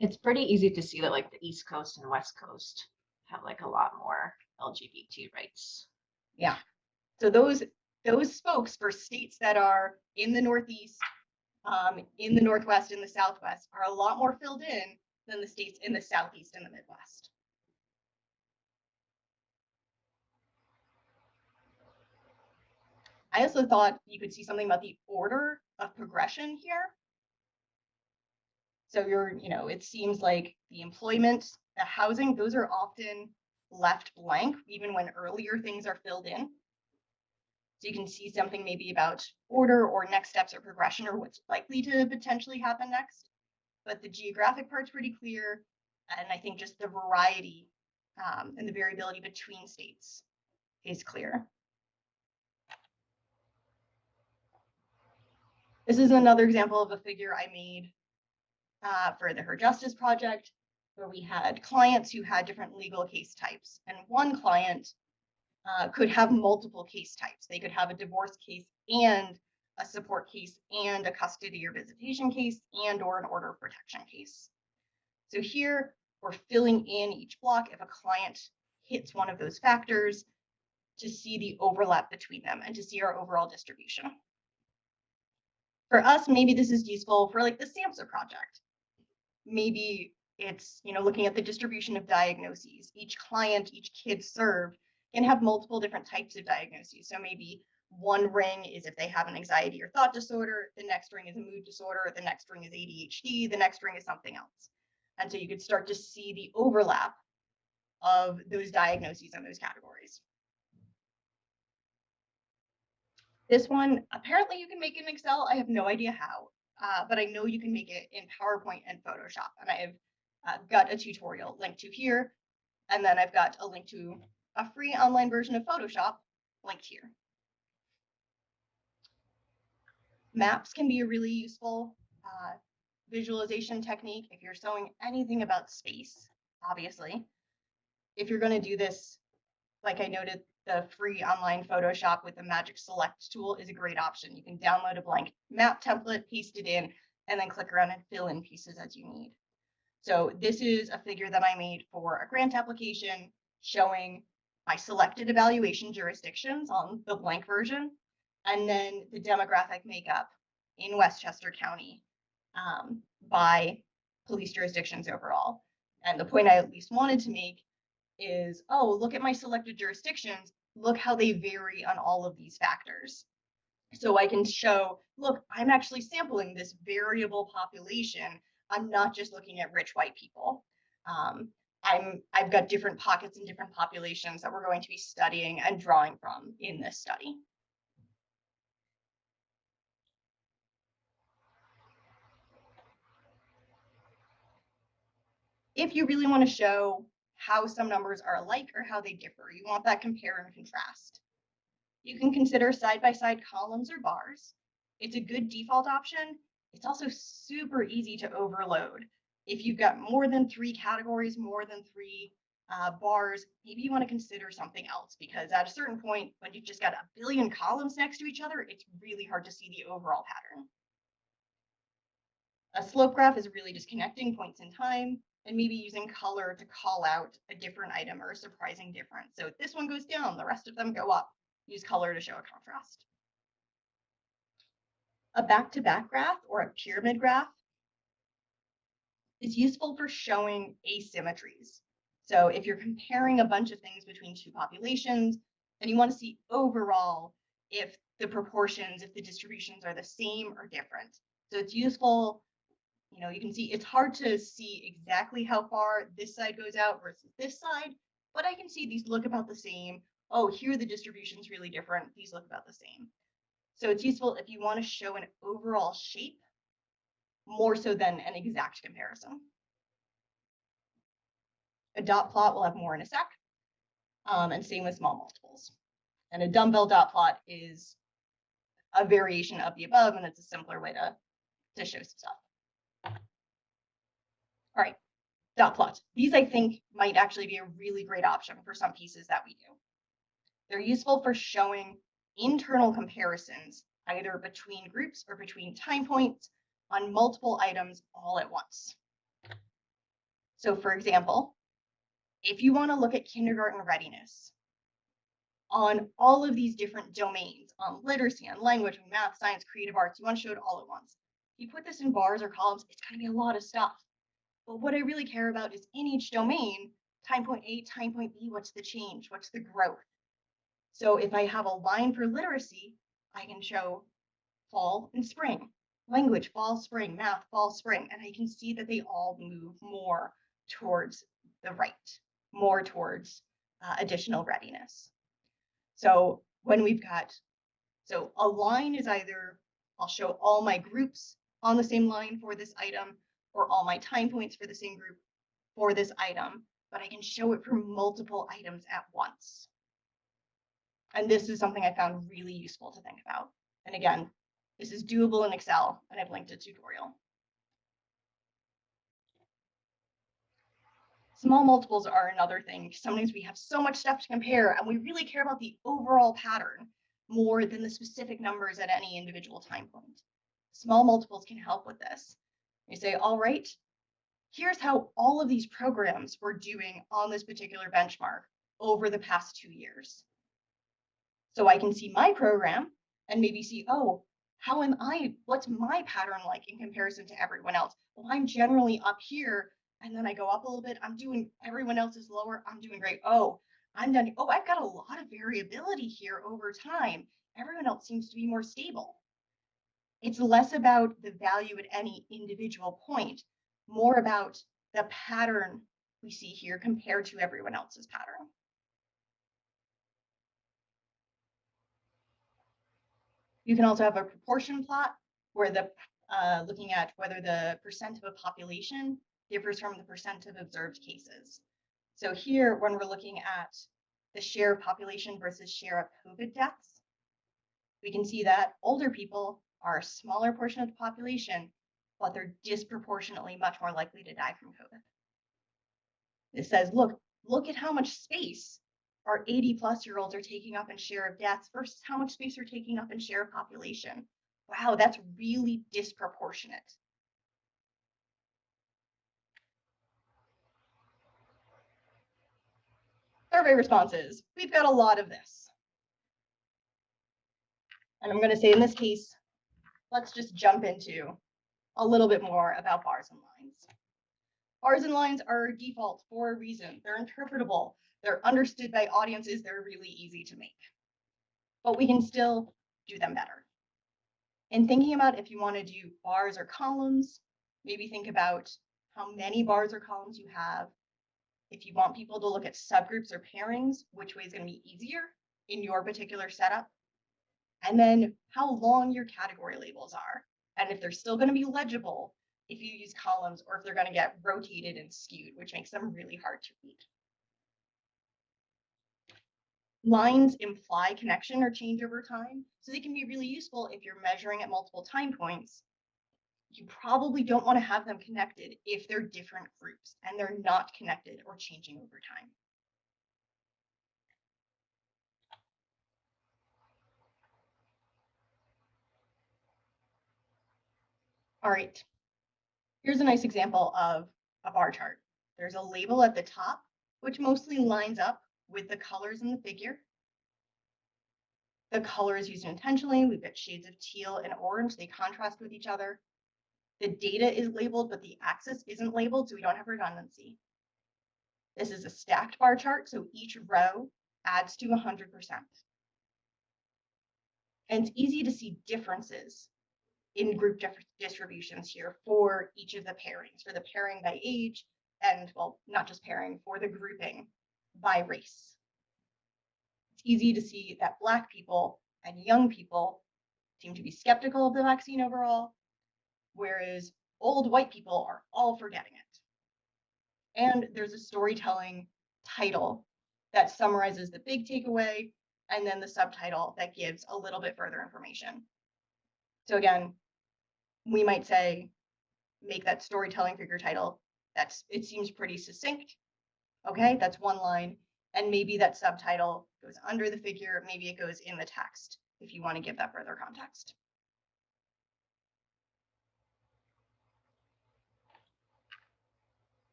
[SPEAKER 4] It's pretty easy to see that like the East Coast and West Coast have like a lot more LGBT rights.
[SPEAKER 1] Yeah. So those spokes for states that are in the Northeast, in the Northwest, in the Southwest are a lot more filled in than the states in the Southeast and the Midwest. I also thought you could see something about the order of progression here. So it seems like the employment, the housing, those are often left blank, even when earlier things are filled in. So you can see something maybe about order or next steps or progression or what's likely to potentially happen next. But the geographic part's pretty clear. And I think just the variety and the variability between states is clear. This is another example of a figure I made for the Her Justice Project, where we had clients who had different legal case types. And one client could have multiple case types. They could have a divorce case and a support case and a custody or visitation case and or an order of protection case. So here we're filling in each block if a client hits one of those factors to see the overlap between them and to see our overall distribution. For us, maybe this is useful for like the SAMHSA project. Maybe it's, looking at the distribution of diagnoses. Each client, each kid served can have multiple different types of diagnoses. So maybe one ring is if they have an anxiety or thought disorder, the next ring is a mood disorder, the next ring is ADHD, the next ring is something else. And so you could start to see the overlap of those diagnoses and those categories. This one, apparently you can make in Excel. I have no idea how, but I know you can make it in PowerPoint and Photoshop. And I have got a tutorial linked to here. And then I've got a link to a free online version of Photoshop linked here. Maps can be a really useful visualization technique if you're showing anything about space, obviously. If you're going to do this, like I noted, the free online Photoshop with the Magic Select tool is a great option. You can download a blank map template, paste it in, and then click around and fill in pieces as you need. So this is a figure that I made for a grant application showing my selected evaluation jurisdictions on the blank version, and then the demographic makeup in Westchester County by police jurisdictions overall. And the point I at least wanted to make is, oh, look at my selected jurisdictions. Look how they vary on all of these factors. So I can show, look, I'm actually sampling this variable population. I'm not just looking at rich white people. I've got different pockets and different populations that we're going to be studying and drawing from in this study. If you really want to show how some numbers are alike or how they differ, you want that compare and contrast. You can consider side-by-side columns or bars. It's a good default option. It's also super easy to overload. If you've got more than 3 categories, more than 3 bars, maybe you want to consider something else, because at a certain point, when you've just got a billion columns next to each other, it's really hard to see the overall pattern. A slope graph is really just connecting points in time and maybe using color to call out a different item or a surprising difference. So if this one goes down, the rest of them go up. Use color to show a contrast. A back-to-back graph or a pyramid graph is useful for showing asymmetries. So if you're comparing a bunch of things between 2 populations and you want to see overall if the proportions, if the distributions are the same or different. So it's useful, you can see it's hard to see exactly how far this side goes out versus this side, but I can see these look about the same. Oh, here the distribution's really different. These look about the same. So it's useful if you want to show an overall shape more so than an exact comparison. A dot plot will have more in a sec, and same with small multiples. And a dumbbell dot plot is a variation of the above, and it's a simpler way to show some stuff. All right, dot plots. These, I think, might actually be a really great option for some pieces that we do. They're useful for showing internal comparisons, either between groups or between time points on multiple items all at once. So for example, if you want to look at kindergarten readiness on all of these different domains, on literacy, on language, on math, science, creative arts, you want to show it all at once. If you put this in bars or columns, it's going to be a lot of stuff. But what I really care about is in each domain, time point A, time point B, what's the change? What's the growth? So if I have a line for literacy, I can show fall and spring, language, fall, spring, math, fall, spring, and I can see that they all move more towards the right, more towards additional readiness. So when we've got, so a line is either, I'll show all my groups on the same line for this item, or all my time points for the same group for this item, but I can show it for multiple items at once. And this is something I found really useful to think about. And again, this is doable in Excel, and I've linked a tutorial. Small multiples are another thing. Sometimes we have so much stuff to compare, and we really care about the overall pattern more than the specific numbers at any individual time point. Small multiples can help with this. You say, all right, here's how all of these programs were doing on this particular benchmark over the past 2 years. So I can see my program and maybe see, oh, what's my pattern like in comparison to everyone else? Well, I'm generally up here, and then I go up a little bit. Everyone else is lower. I'm doing great. Oh, I'm done. Oh, I've got a lot of variability here over time. Everyone else seems to be more stable. It's less about the value at any individual point, more about the pattern we see here compared to everyone else's pattern. You can also have a proportion plot where looking at whether the percent of a population differs from the percent of observed cases. So here, when we're looking at the share of population versus share of COVID deaths, we can see that older people are a smaller portion of the population, but they're disproportionately much more likely to die from COVID. It says, look at how much space our 80-plus-year-olds are taking up in share of deaths versus how much space they're taking up in share of population. Wow, that's really disproportionate. Survey responses. We've got a lot of this. And I'm going to say in this case, let's just jump into a little bit more about bars and lines. Bars and lines are default for a reason. They're interpretable. They're understood by audiences. They're really easy to make. But we can still do them better. In thinking about if you want to do bars or columns, maybe think about how many bars or columns you have. If you want people to look at subgroups or pairings, which way is going to be easier in your particular setup. And then how long your category labels are. And if they're still going to be legible if you use columns, or if they're going to get rotated and skewed, which makes them really hard to read. Lines imply connection or change over time, so they can be really useful if you're measuring at multiple time points. You probably don't want to have them connected if they're different groups and they're not connected or changing over time. All right, here's a nice example of a bar chart. There's a label at the top, which mostly lines up with the colors in the figure. The color is used intentionally. We've got shades of teal and orange. They contrast with each other. The data is labeled, but the axis isn't labeled, so we don't have redundancy. This is a stacked bar chart, so each row adds to 100%. And it's easy to see differences in group distributions here for each of the pairings, for the pairing by age, and, well, not just pairing, for the grouping by race. It's easy to see that Black people and young people seem to be skeptical of the vaccine overall, whereas old white people are all forgetting it. And there's a storytelling title that summarizes the big takeaway, and then the subtitle that gives a little bit further information. So again, we might say, make that storytelling figure title. It seems pretty succinct. Okay, that's one line. And maybe that subtitle goes under the figure. Maybe it goes in the text if you want to give that further context.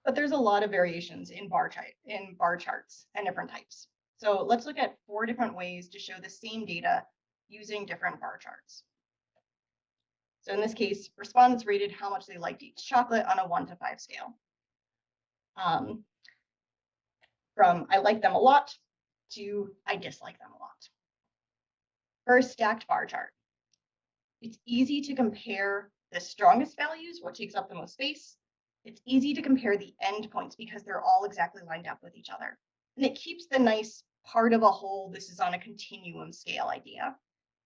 [SPEAKER 1] But there's a lot of variations in bar charts and different types. So let's look at 4 different ways to show the same data using different bar charts. So in this case, respondents rated how much they liked each chocolate on a 1 to 5 scale. From I like them a lot to I dislike them a lot. For a stacked bar chart, it's easy to compare the strongest values, what takes up the most space. It's easy to compare the endpoints because they're all exactly lined up with each other. And it keeps the nice part of a whole, this is on a continuum scale idea.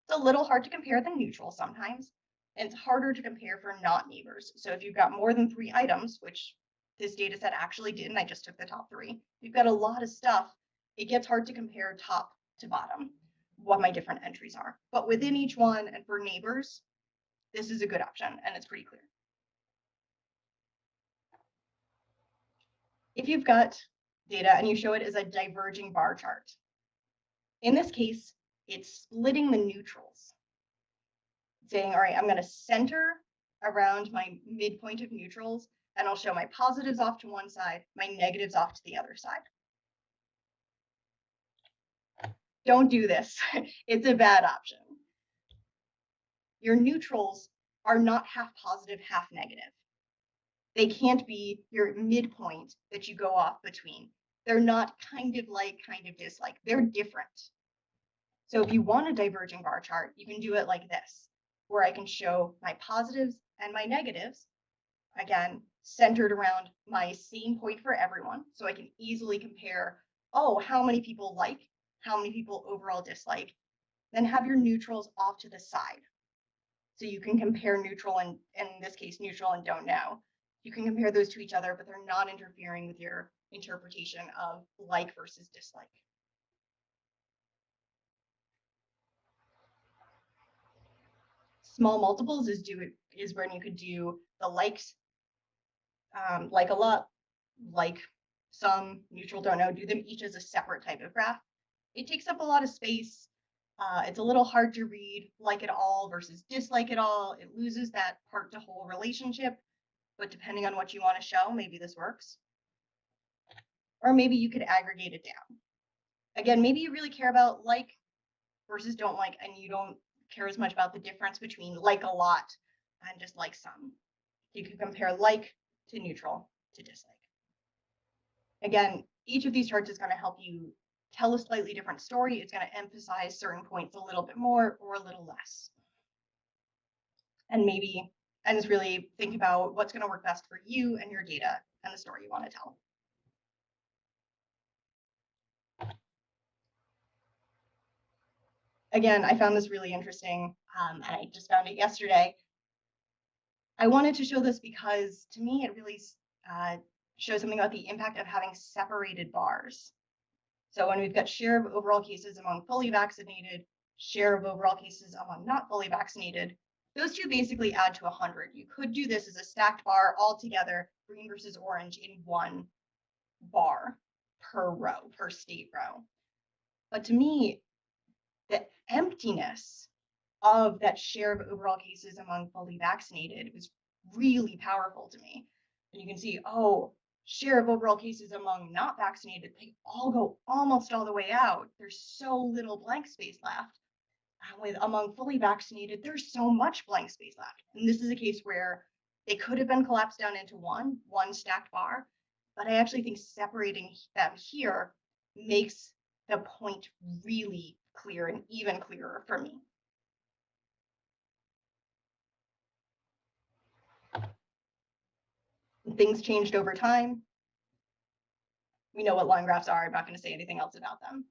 [SPEAKER 1] It's a little hard to compare the neutral sometimes, and it's harder to compare for not neighbors. So if you've got more than 3 items, which this data set actually did, and I just took the top 3, you've got a lot of stuff, it gets hard to compare top to bottom, what my different entries are. But within each one and for neighbors, this is a good option, and it's pretty clear. If you've got data and you show it as a diverging bar chart, in this case, it's splitting the neutrals. Saying, all right, I'm going to center around my midpoint of neutrals, and I'll show my positives off to one side, my negatives off to the other side. Don't do this. It's a bad option. Your neutrals are not half positive, half negative. They can't be your midpoint that you go off between. They're not kind of like, kind of dislike. They're different. So if you want a diverging bar chart, you can do it like this, where I can show my positives and my negatives, again, centered around my same point for everyone. So I can easily compare, oh, how many people like, how many people overall dislike, then have your neutrals off to the side. So you can compare neutral and, in this case, neutral and don't know. You can compare those to each other, but they're not interfering with your interpretation of like versus dislike. Small multiples is when you could do the likes, like a lot, like some, neutral, don't know, do them each as a separate type of graph. It takes up a lot of space. It's a little hard to read, like it all versus dislike it all. It loses that part to whole relationship, but depending on what you want to show, maybe this works. Or maybe you could aggregate it down. Again, maybe you really care about like versus don't like, and you don't care as much about the difference between like a lot and just like some. You could compare like to neutral to dislike. Again, each of these charts is going to help you tell a slightly different story. It's going to emphasize certain points a little bit more or a little less. And just really think about what's going to work best for you and your data and the story you want to tell. Again, I found this really interesting, and I just found it yesterday. I wanted to show this because, to me, it really shows something about the impact of having separated bars. So when we've got share of overall cases among fully vaccinated, share of overall cases among not fully vaccinated, those two basically add to 100. You could do this as a stacked bar all together, green versus orange, in one bar per row, per state row. But to me, the emptiness of that share of overall cases among fully vaccinated was really powerful to me. And you can see, oh, share of overall cases among not vaccinated, they all go almost all the way out. There's so little blank space left. With among fully vaccinated, there's so much blank space left. And this is a case where they could have been collapsed down into one stacked bar, but I actually think separating them here makes the point really clear and even clearer for me. Things changed over time. We know what line graphs are. I'm not going to say anything else about them.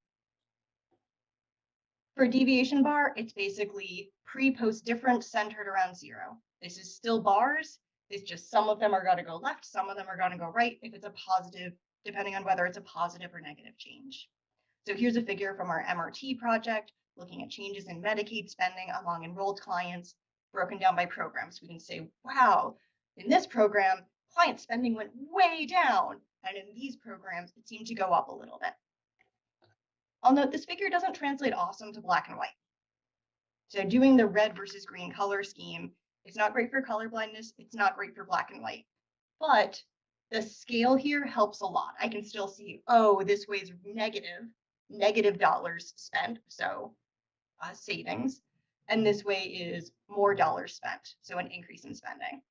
[SPEAKER 1] For deviation bar, it's basically pre-post difference centered around 0. This is still bars. It's just some of them are going to go left, some of them are going to go right if it's a positive, depending on whether it's a positive or negative change. So here's a figure from our MRT project, looking at changes in Medicaid spending among enrolled clients, broken down by programs. We can say, wow, in this program, client spending went way down, and in these programs, it seemed to go up a little bit. I'll note this figure doesn't translate awesome to black and white. So doing the red versus green color scheme, it's not great for color blindness. It's not great for black and white, but the scale here helps a lot. I can still see, oh, this way is negative dollars spent, so savings, and this way is more dollars spent, so an increase in spending.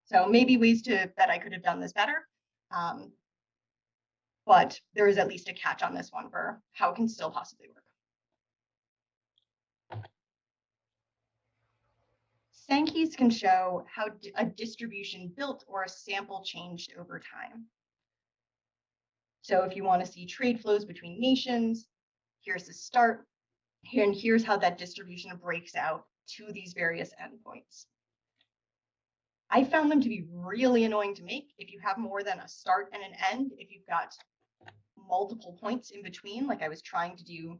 [SPEAKER 1] So maybe ways that I could have done this better. But there is at least a catch on this one for how it can still possibly work. Sankey's can show how a distribution built or a sample changed over time. So if you want to see trade flows between nations, here's the start, and here's how that distribution breaks out to these various endpoints. I found them to be really annoying to make if you have more than a start and an end, if you've got multiple points in between, like I was trying to do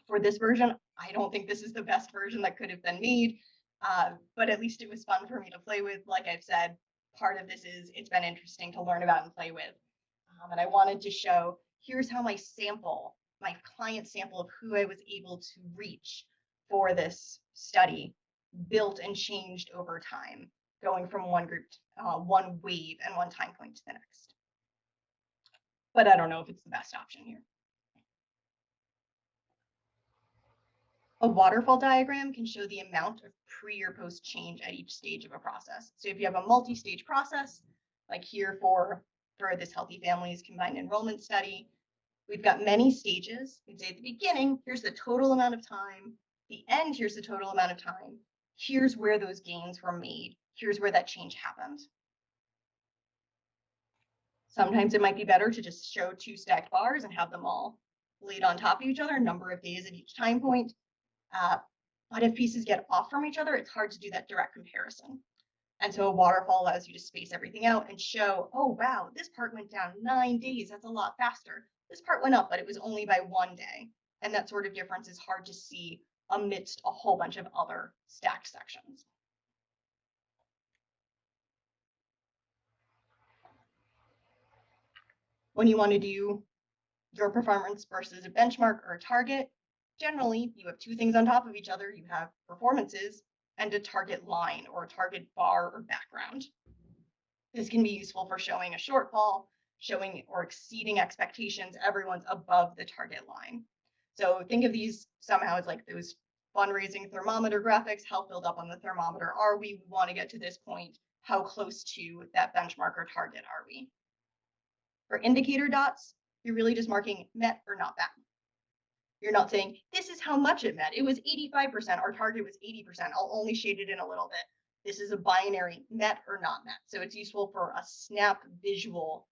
[SPEAKER 1] for this version. I don't think this is the best version that could have been made, but at least it was fun for me to play with. Like I've said, part of this is it's been interesting to learn about and play with. And I wanted to show, here's how my client sample of who I was able to reach for this study built and changed over time. going from one group, one wave and one time point to the next. But I don't know if it's the best option here. A waterfall diagram can show the amount of pre or post change at each stage of a process. So if you have a multi-stage process, like here for this Healthy Families Combined Enrollment Study, we've got many stages. We'd say at the beginning, here's the total amount of time. The end, here's the total amount of time. Here's where those gains were made. Here's where that change happened. Sometimes it might be better to just show 2 stacked bars and have them all laid on top of each other, number of days at each time point. But if pieces get off from each other, it's hard to do that direct comparison. And so a waterfall allows you to space everything out and show, oh, wow, this part went down 9 days. That's a lot faster. This part went up, but it was only by 1 day. And that sort of difference is hard to see amidst a whole bunch of other stacked sections. When you want to do your performance versus a benchmark or a target, generally you have 2 things on top of each other. You have performances and a target line or a target bar or background. This can be useful for showing a shortfall, showing or exceeding expectations. Everyone's above the target line. So think of these somehow as like those fundraising thermometer graphics. How filled up on the thermometer are we? We want to get to this point. How close to that benchmark or target are we? For indicator dots, you're really just marking met or not met. You're not saying, this is how much it met. It was 85%. Our target was 80%. I'll only shade it in a little bit. This is a binary met or not met. So it's useful for a snap visual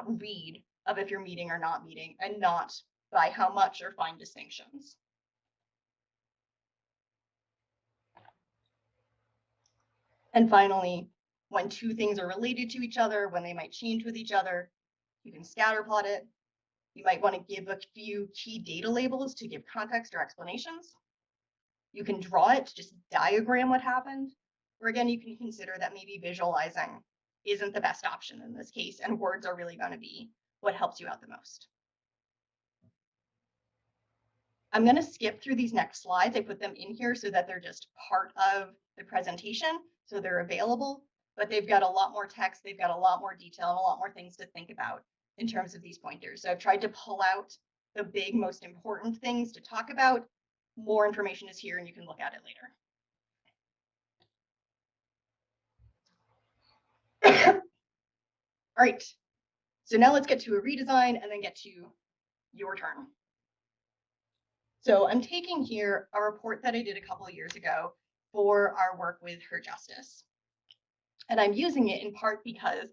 [SPEAKER 1] read of if you're meeting or not meeting, and not by how much or fine distinctions. And finally, when 2 things are related to each other, when they might change with each other, you can scatter plot it. You might want to give a few key data labels to give context or explanations. You can draw it to just diagram what happened. Or again, you can consider that maybe visualizing isn't the best option in this case, and words are really going to be what helps you out the most. I'm going to skip through these next slides. I put them in here so that they're just part of the presentation, so they're available, but they've got a lot more text, they've got a lot more detail, and a lot more things to think about in terms of these pointers. So I've tried to pull out the big, most important things to talk about. More information is here and you can look at it later. All right, so now let's get to a redesign and then get to your turn. So I'm taking here a report that I did a couple of years ago for our work with Her Justice. And I'm using it in part because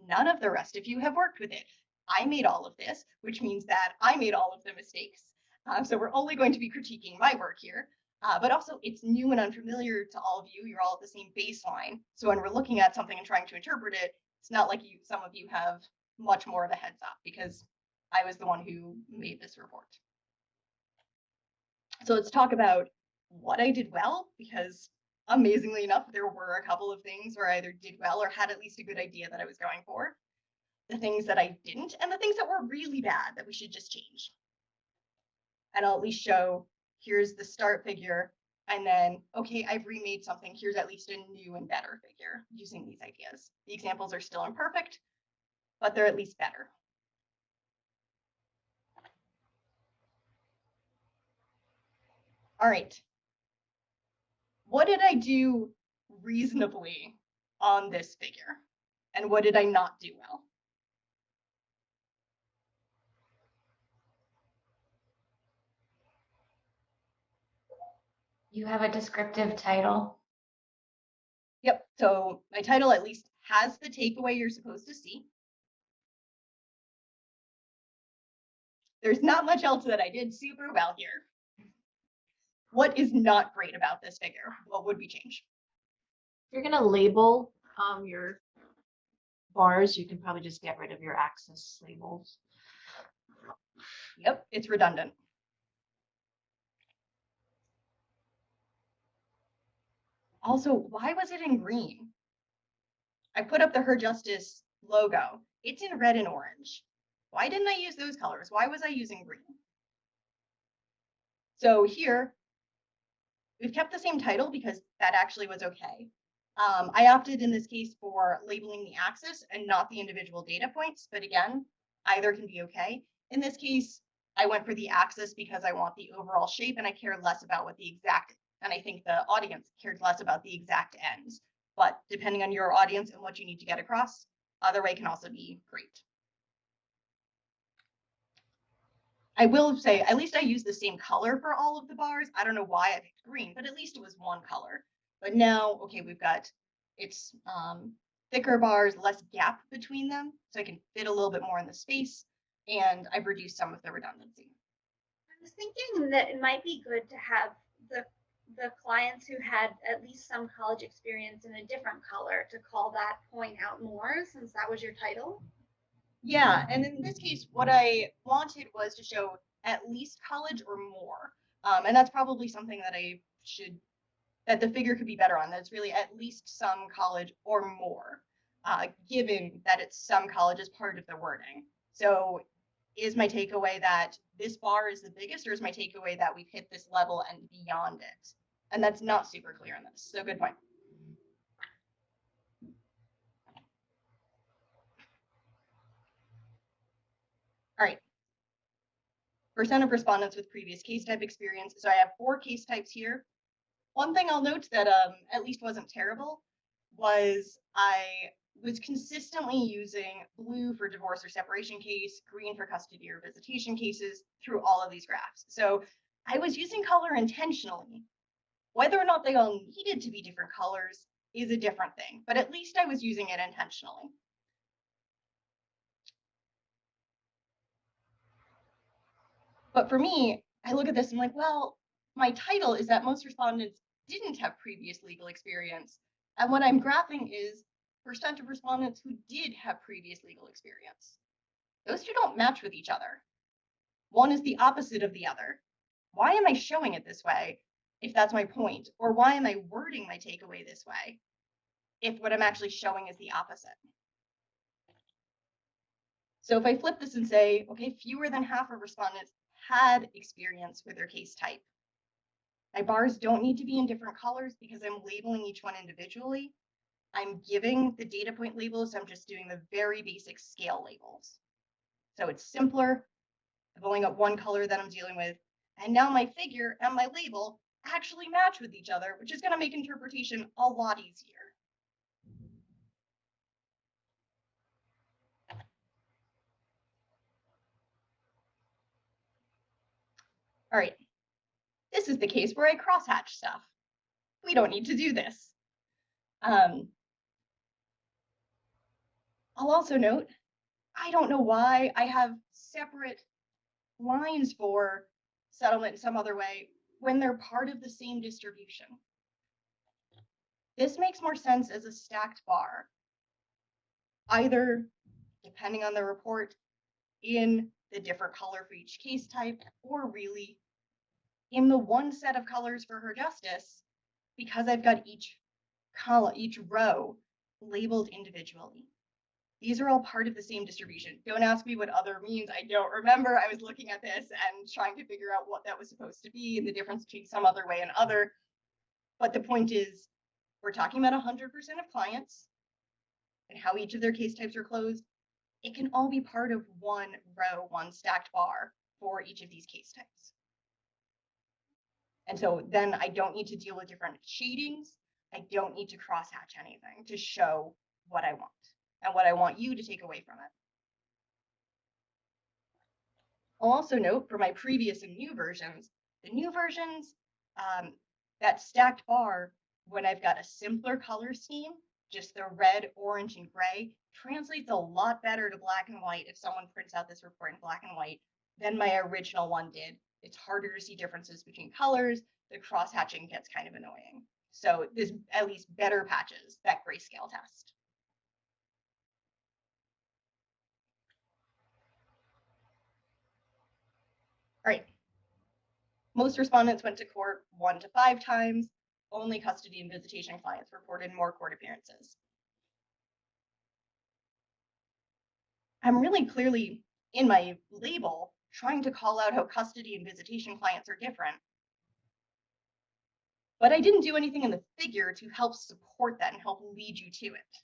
[SPEAKER 1] none of the rest of you have worked with it. I made all of this, which means that I made all of the mistakes. So we're only going to be critiquing my work here, but also it's new and unfamiliar to all of you. You're all at the same baseline. So when we're looking at something and trying to interpret it, it's not like some of you have much more of a heads up because I was the one who made this report. So let's talk about what I did well, because amazingly enough, there were a couple of things where I either did well or had at least a good idea that I was going for. The things that I didn't, and the things that were really bad that we should just change. And I'll at least show, here's the start figure, and then, okay, I've remade something. Here's at least a new and better figure using these ideas. The examples are still imperfect, but they're at least better. All right. What did I do reasonably on this figure? And what did I not do well?
[SPEAKER 4] You have a descriptive title.
[SPEAKER 1] Yep, so my title at least has the takeaway you're supposed to see. There's not much else that I did super well here. What is not great about this figure? What would we change?
[SPEAKER 4] If you're going to label your bars, you can probably just get rid of your axis labels.
[SPEAKER 1] Yep, it's redundant. Also, why was it in green? I put up the Her Justice logo. It's in red and orange. Why didn't I use those colors? Why was I using green? So here, we've kept the same title because that actually was okay. I opted in this case for labeling the axis and not the individual data points, but again, either can be okay. In this case, I went for the axis because I want the overall shape and I care less about what the exact, and I think the audience cared less about the exact ends. But depending on your audience and what you need to get across, other way can also be great. I will say, at least I used the same color for all of the bars. I don't know why I picked green, but at least it was one color. But now, okay, we've got, it's thicker bars, less gap between them, so I can fit a little bit more in the space, and I've reduced some of the redundancy.
[SPEAKER 3] I was thinking that it might be good to have the clients who had at least some college experience in a different color to call that point out more, since that was your title.
[SPEAKER 1] Yeah, and in this case, what I wanted was to show at least college or more. And that's probably something that that the figure could be better on. That's really at least some college or more, given that it's some college as part of the wording. So is my takeaway that this bar is the biggest, or is my takeaway that we've hit this level and beyond it? And that's not super clear in this, so good point. All right. Percent of respondents with previous case type experience. So I have 4 case types here. One thing I'll note that at least wasn't terrible was I was consistently using blue for divorce or separation case, green for custody or visitation cases through all of these graphs. So I was using color intentionally. Whether or not they all needed to be different colors is a different thing, but at least I was using it intentionally. But for me, I look at this and I'm like, well, my title is that most respondents didn't have previous legal experience. And what I'm graphing is percent of respondents who did have previous legal experience. Those two don't match with each other. One is the opposite of the other. Why am I showing it this way if that's my point? Or why am I wording my takeaway this way if what I'm actually showing is the opposite? So if I flip this and say, okay, fewer than half of respondents had experience with their case type. My bars don't need to be in different colors because I'm labeling each one individually. I'm giving the data point labels, so I'm just doing the very basic scale labels. So it's simpler. I've only got one color that I'm dealing with. And now my figure and my label actually match with each other, which is going to make interpretation a lot easier. All right. This is the case where I crosshatch stuff. We don't need to do this. I'll also note, I don't know why I have separate lines for settlement in some other way when they're part of the same distribution. This makes more sense as a stacked bar, either depending on the report in the different color for each case type, or really in the one set of colors for her justice, because I've got each column, each row labeled individually. These are all part of the same distribution. Don't ask me what other means. I don't remember. I was looking at this and trying to figure out what that was supposed to be and the difference between some other way and other. But the point is, we're talking about 100% of clients and how each of their case types are closed. It can all be part of one row, one stacked bar for each of these case types. And so then I don't need to deal with different shadings. I don't need to crosshatch anything to show what I want and what I want you to take away from it. I'll also note for my previous and new versions, the new versions, that stacked bar, when I've got a simpler color scheme, just the red, orange, and gray, translates a lot better to black and white if someone prints out this report in black and white than my original one did. It's harder to see differences between colors. The cross-hatching gets kind of annoying. So this at least better patches that grayscale test. All right. Most respondents went to court 1 to 5 times. Only custody and visitation clients reported more court appearances. I'm really clearly in my label trying to call out how custody and visitation clients are different. but I didn't do anything in the figure to help support that and help lead you to it.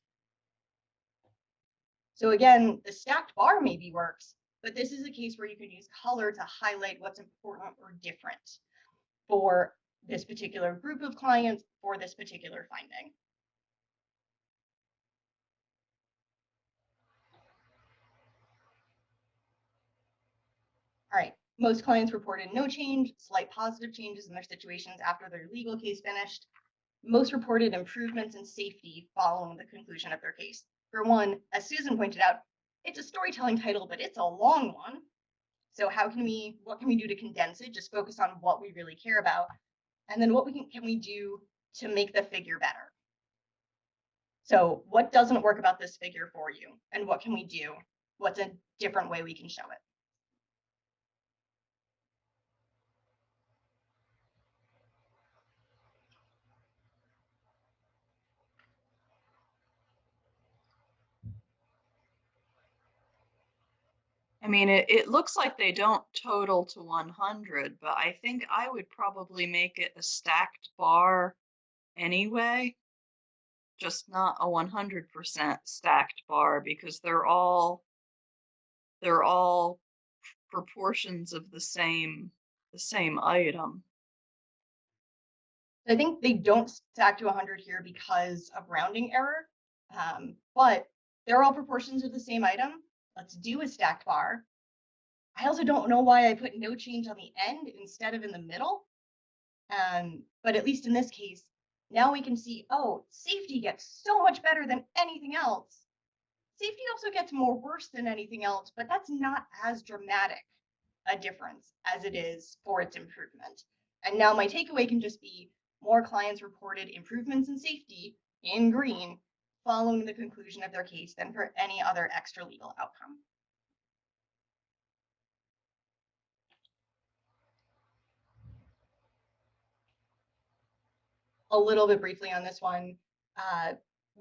[SPEAKER 1] So again, the stacked bar maybe works, but this is a case where you can use color to highlight what's important or different for this particular group of clients for this particular finding. All right, most clients reported no change, slight positive changes in their situations after their legal case finished. Most reported improvements in safety following the conclusion of their case. For one, as Susan pointed out, it's a storytelling title, but it's a long one. So what can we do to condense it? Just focus on what we really care about. And then what can we do to make the figure better? So what doesn't work about this figure for you? And what can we do? What's a different way we can show it?
[SPEAKER 10] I mean, it looks like they don't total to 100, but I think I would probably make it a stacked bar anyway. Just not a 100% stacked bar, because they're all proportions of the same item.
[SPEAKER 1] I think they don't stack to 100 here because of rounding error, but they're all proportions of the same item. Let's do a stacked bar. I also don't know why I put no change on the end instead of in the middle. But at least in this case, now we can see, oh, safety gets so much better than anything else. Safety also gets more worse than anything else, but that's not as dramatic a difference as it is for its improvement. And now my takeaway can just be more clients reported improvements in safety in green following the conclusion of their case than for any other extra legal outcome. A little bit briefly on this one,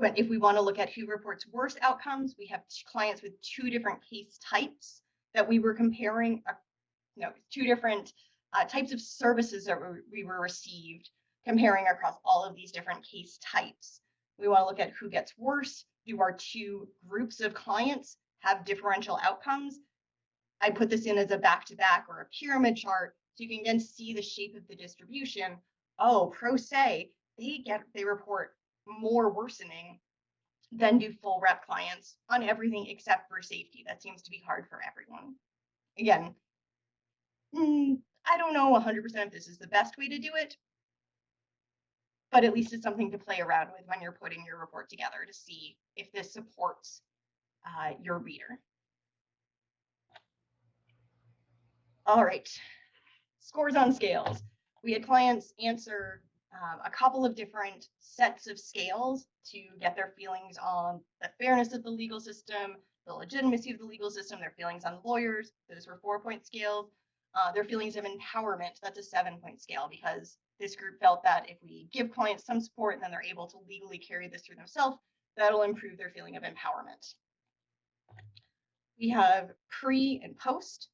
[SPEAKER 1] if we want to look at who reports worse outcomes, we have clients with two different case types that we were comparing, two different types of services that we were received, comparing across all of these different case types. We want to look at who gets worse. Do our two groups of clients have differential outcomes? I put this in as a back-to-back or a pyramid chart, so you can again see the shape of the distribution. Oh, pro se, they report more worsening than do full rep clients on everything except for safety. That seems to be hard for everyone. Again, I don't know 100% if this is the best way to do it, but at least it's something to play around with when you're putting your report together to see if this supports your reader. All right, scores on scales. We had clients answer a couple of different sets of scales to get their feelings on the fairness of the legal system, the legitimacy of the legal system, their feelings on lawyers. Those were 4-point scales. Their feelings of empowerment, that's a 7-point scale, because this group felt that if we give clients some support and then they're able to legally carry this through themselves, that'll improve their feeling of empowerment. We have pre and post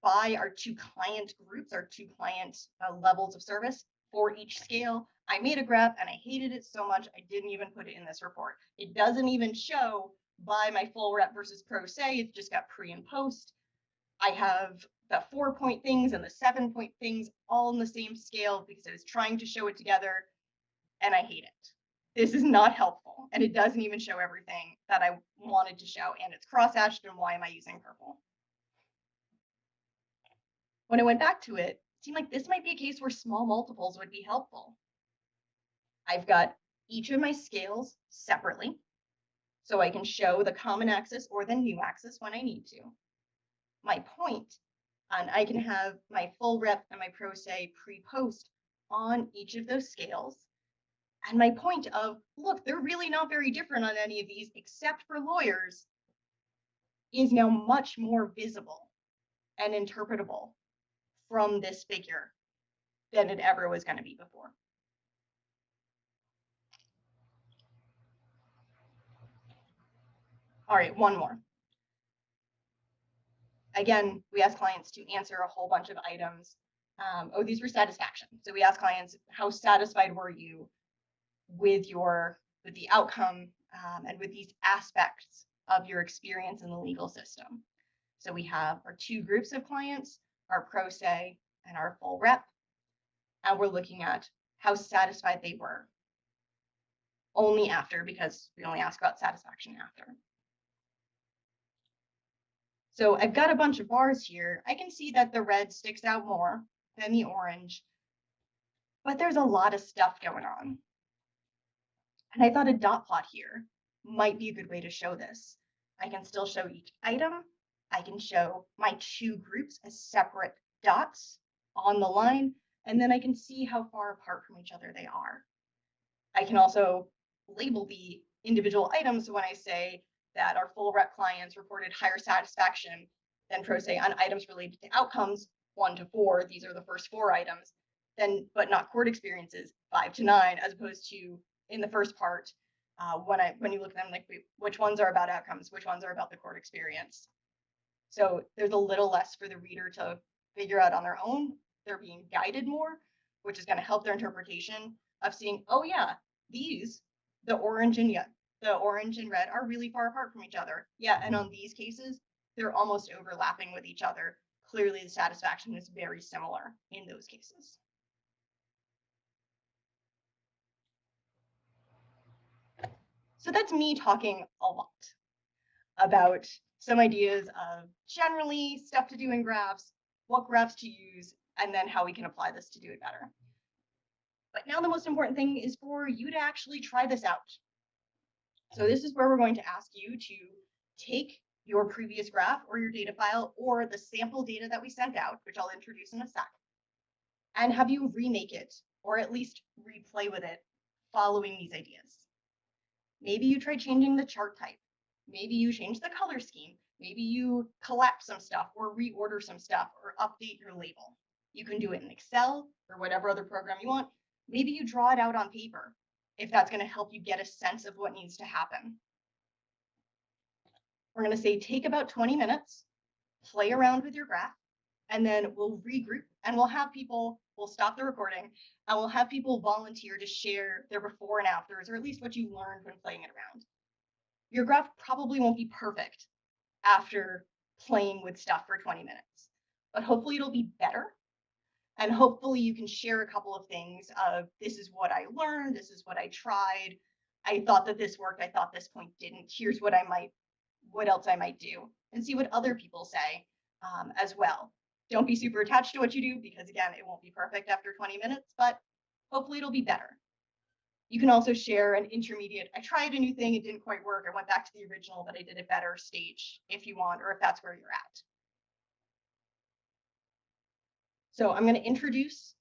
[SPEAKER 1] by our two client groups, our two client levels of service for each scale. I made a graph and I hated it so much I didn't even put it in this report. It doesn't even show by my full rep versus pro se. It's just got pre and post. I have the 4-point things and the 7-point things all in the same scale because I was trying to show it together and I hate it. This is not helpful, and it doesn't even show everything that I wanted to show, and it's cross-hatched, and why am I using purple? When I went back to it, it seemed like this might be a case where small multiples would be helpful. I've got each of my scales separately, so I can show the common axis or the new axis when I need to. My point, and I can have my full rep and my pro se pre-post on each of those scales. And my point of, look, they're really not very different on any of these except for lawyers, is now much more visible and interpretable from this figure than it ever was going to be before. All right, one more. Again, we ask clients to answer a whole bunch of items These were satisfaction. So we asked clients, how satisfied were you with the outcome and with these aspects of your experience in the legal system? So we have our two groups of clients, our pro se and our full rep, and we're looking at how satisfied they were. Only after, because we only ask about satisfaction after. So I've got a bunch of bars here. I can see that the red sticks out more than the orange, but there's a lot of stuff going on. And I thought a dot plot here might be a good way to show this. I can still show each item. I can show my two groups as separate dots on the line, and then I can see how far apart from each other they are. I can also label the individual items. So when I say that our full rep clients reported higher satisfaction than pro se on items related to outcomes 1 to 4, these are the first 4 items, then but not court experiences 5 to 9, as opposed to in the first part, when you look at them, like which ones are about outcomes, which ones are about the court experience. So there's a little less for the reader to figure out on their own. They're being guided more, which is going to help their interpretation of seeing, oh yeah, the orange and red are really far apart from each other. Yeah, and on these cases, they're almost overlapping with each other. Clearly, the satisfaction is very similar in those cases. So that's me talking a lot about some ideas of generally stuff to do in graphs, what graphs to use, and then how we can apply this to do it better. But now the most important thing is for you to actually try this out. So this is where we're going to ask you to take your previous graph or your data file or the sample data that we sent out, which I'll introduce in a sec, and have you remake it or at least replay with it following these ideas. Maybe you try changing the chart type. Maybe you change the color scheme. Maybe you collapse some stuff or reorder some stuff or update your label. You can do it in Excel or whatever other program you want. Maybe you draw it out on paper if that's going to help you get a sense of what needs to happen. We're going to say take about 20 minutes, play around with your graph, and then we'll regroup and we'll stop the recording and we'll have people volunteer to share their before and afters, or at least what you learned when playing it around. Your graph probably won't be perfect after playing with stuff for 20 minutes, but hopefully it'll be better. And hopefully you can share a couple of things of, this is what I learned, this is what I tried, I thought that this worked, I thought this point didn't, here's what else I might do, and see what other people say as well. Don't be super attached to what you do, because again, it won't be perfect after 20 minutes, but hopefully it'll be better. You can also share an intermediate, I tried a new thing, it didn't quite work, I went back to the original, but I did it better stage if you want, or if that's where you're at. So I'm going to introduce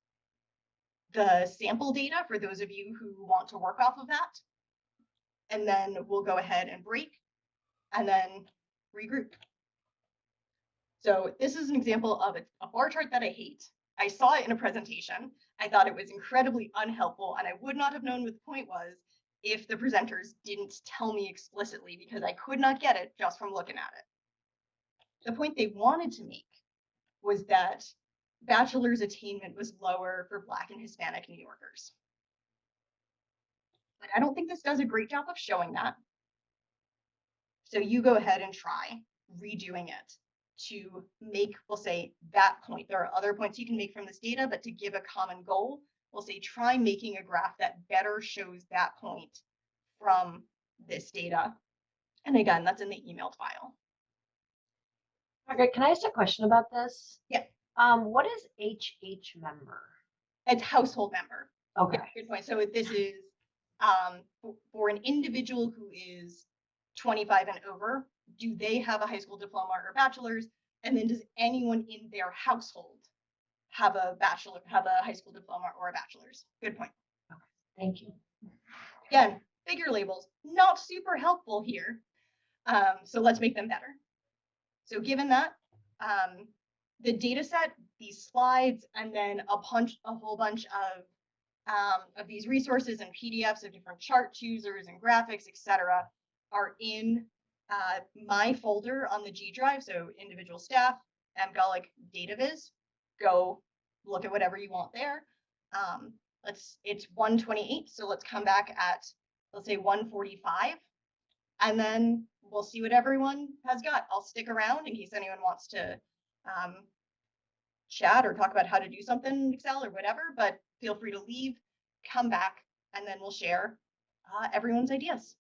[SPEAKER 1] the sample data for those of you who want to work off of that. And then we'll go ahead and break and then regroup. So this is an example of a bar chart that I hate. I saw it in a presentation. I thought it was incredibly unhelpful, and I would not have known what the point was if the presenters didn't tell me explicitly, because I could not get it just from looking at it. The point they wanted to make was that bachelor's attainment was lower for Black and Hispanic New Yorkers. But I don't think this does a great job of showing that. So you go ahead and try redoing it to make, we'll say, that point. There are other points you can make from this data, but to give a common goal, we'll say try making a graph that better shows that point from this data. And again, that's in the emailed file.
[SPEAKER 4] Margaret, can I ask a question about this?
[SPEAKER 1] Yeah.
[SPEAKER 4] What is HH member?
[SPEAKER 1] It's household member.
[SPEAKER 4] Okay.
[SPEAKER 1] Good point. So this is for an individual who is 25 and over, do they have a high school diploma or bachelor's? And then does anyone in their household have a high school diploma or a bachelor's? Good point.
[SPEAKER 4] Okay. Thank you.
[SPEAKER 1] Again, figure labels, not super helpful here. So let's make them better. So given that, the data set, these slides, and then a whole bunch of these resources and PDFs of different chart choosers and graphics, etc., are in my folder on the G drive. So individual staff, Guillick, data viz. Go look at whatever you want there. It's 1:28, so let's come back at, let's say 1:45, and then we'll see what everyone has got. I'll stick around in case anyone wants to chat or talk about how to do something in Excel or whatever, but feel free to leave, come back, and then we'll share everyone's ideas.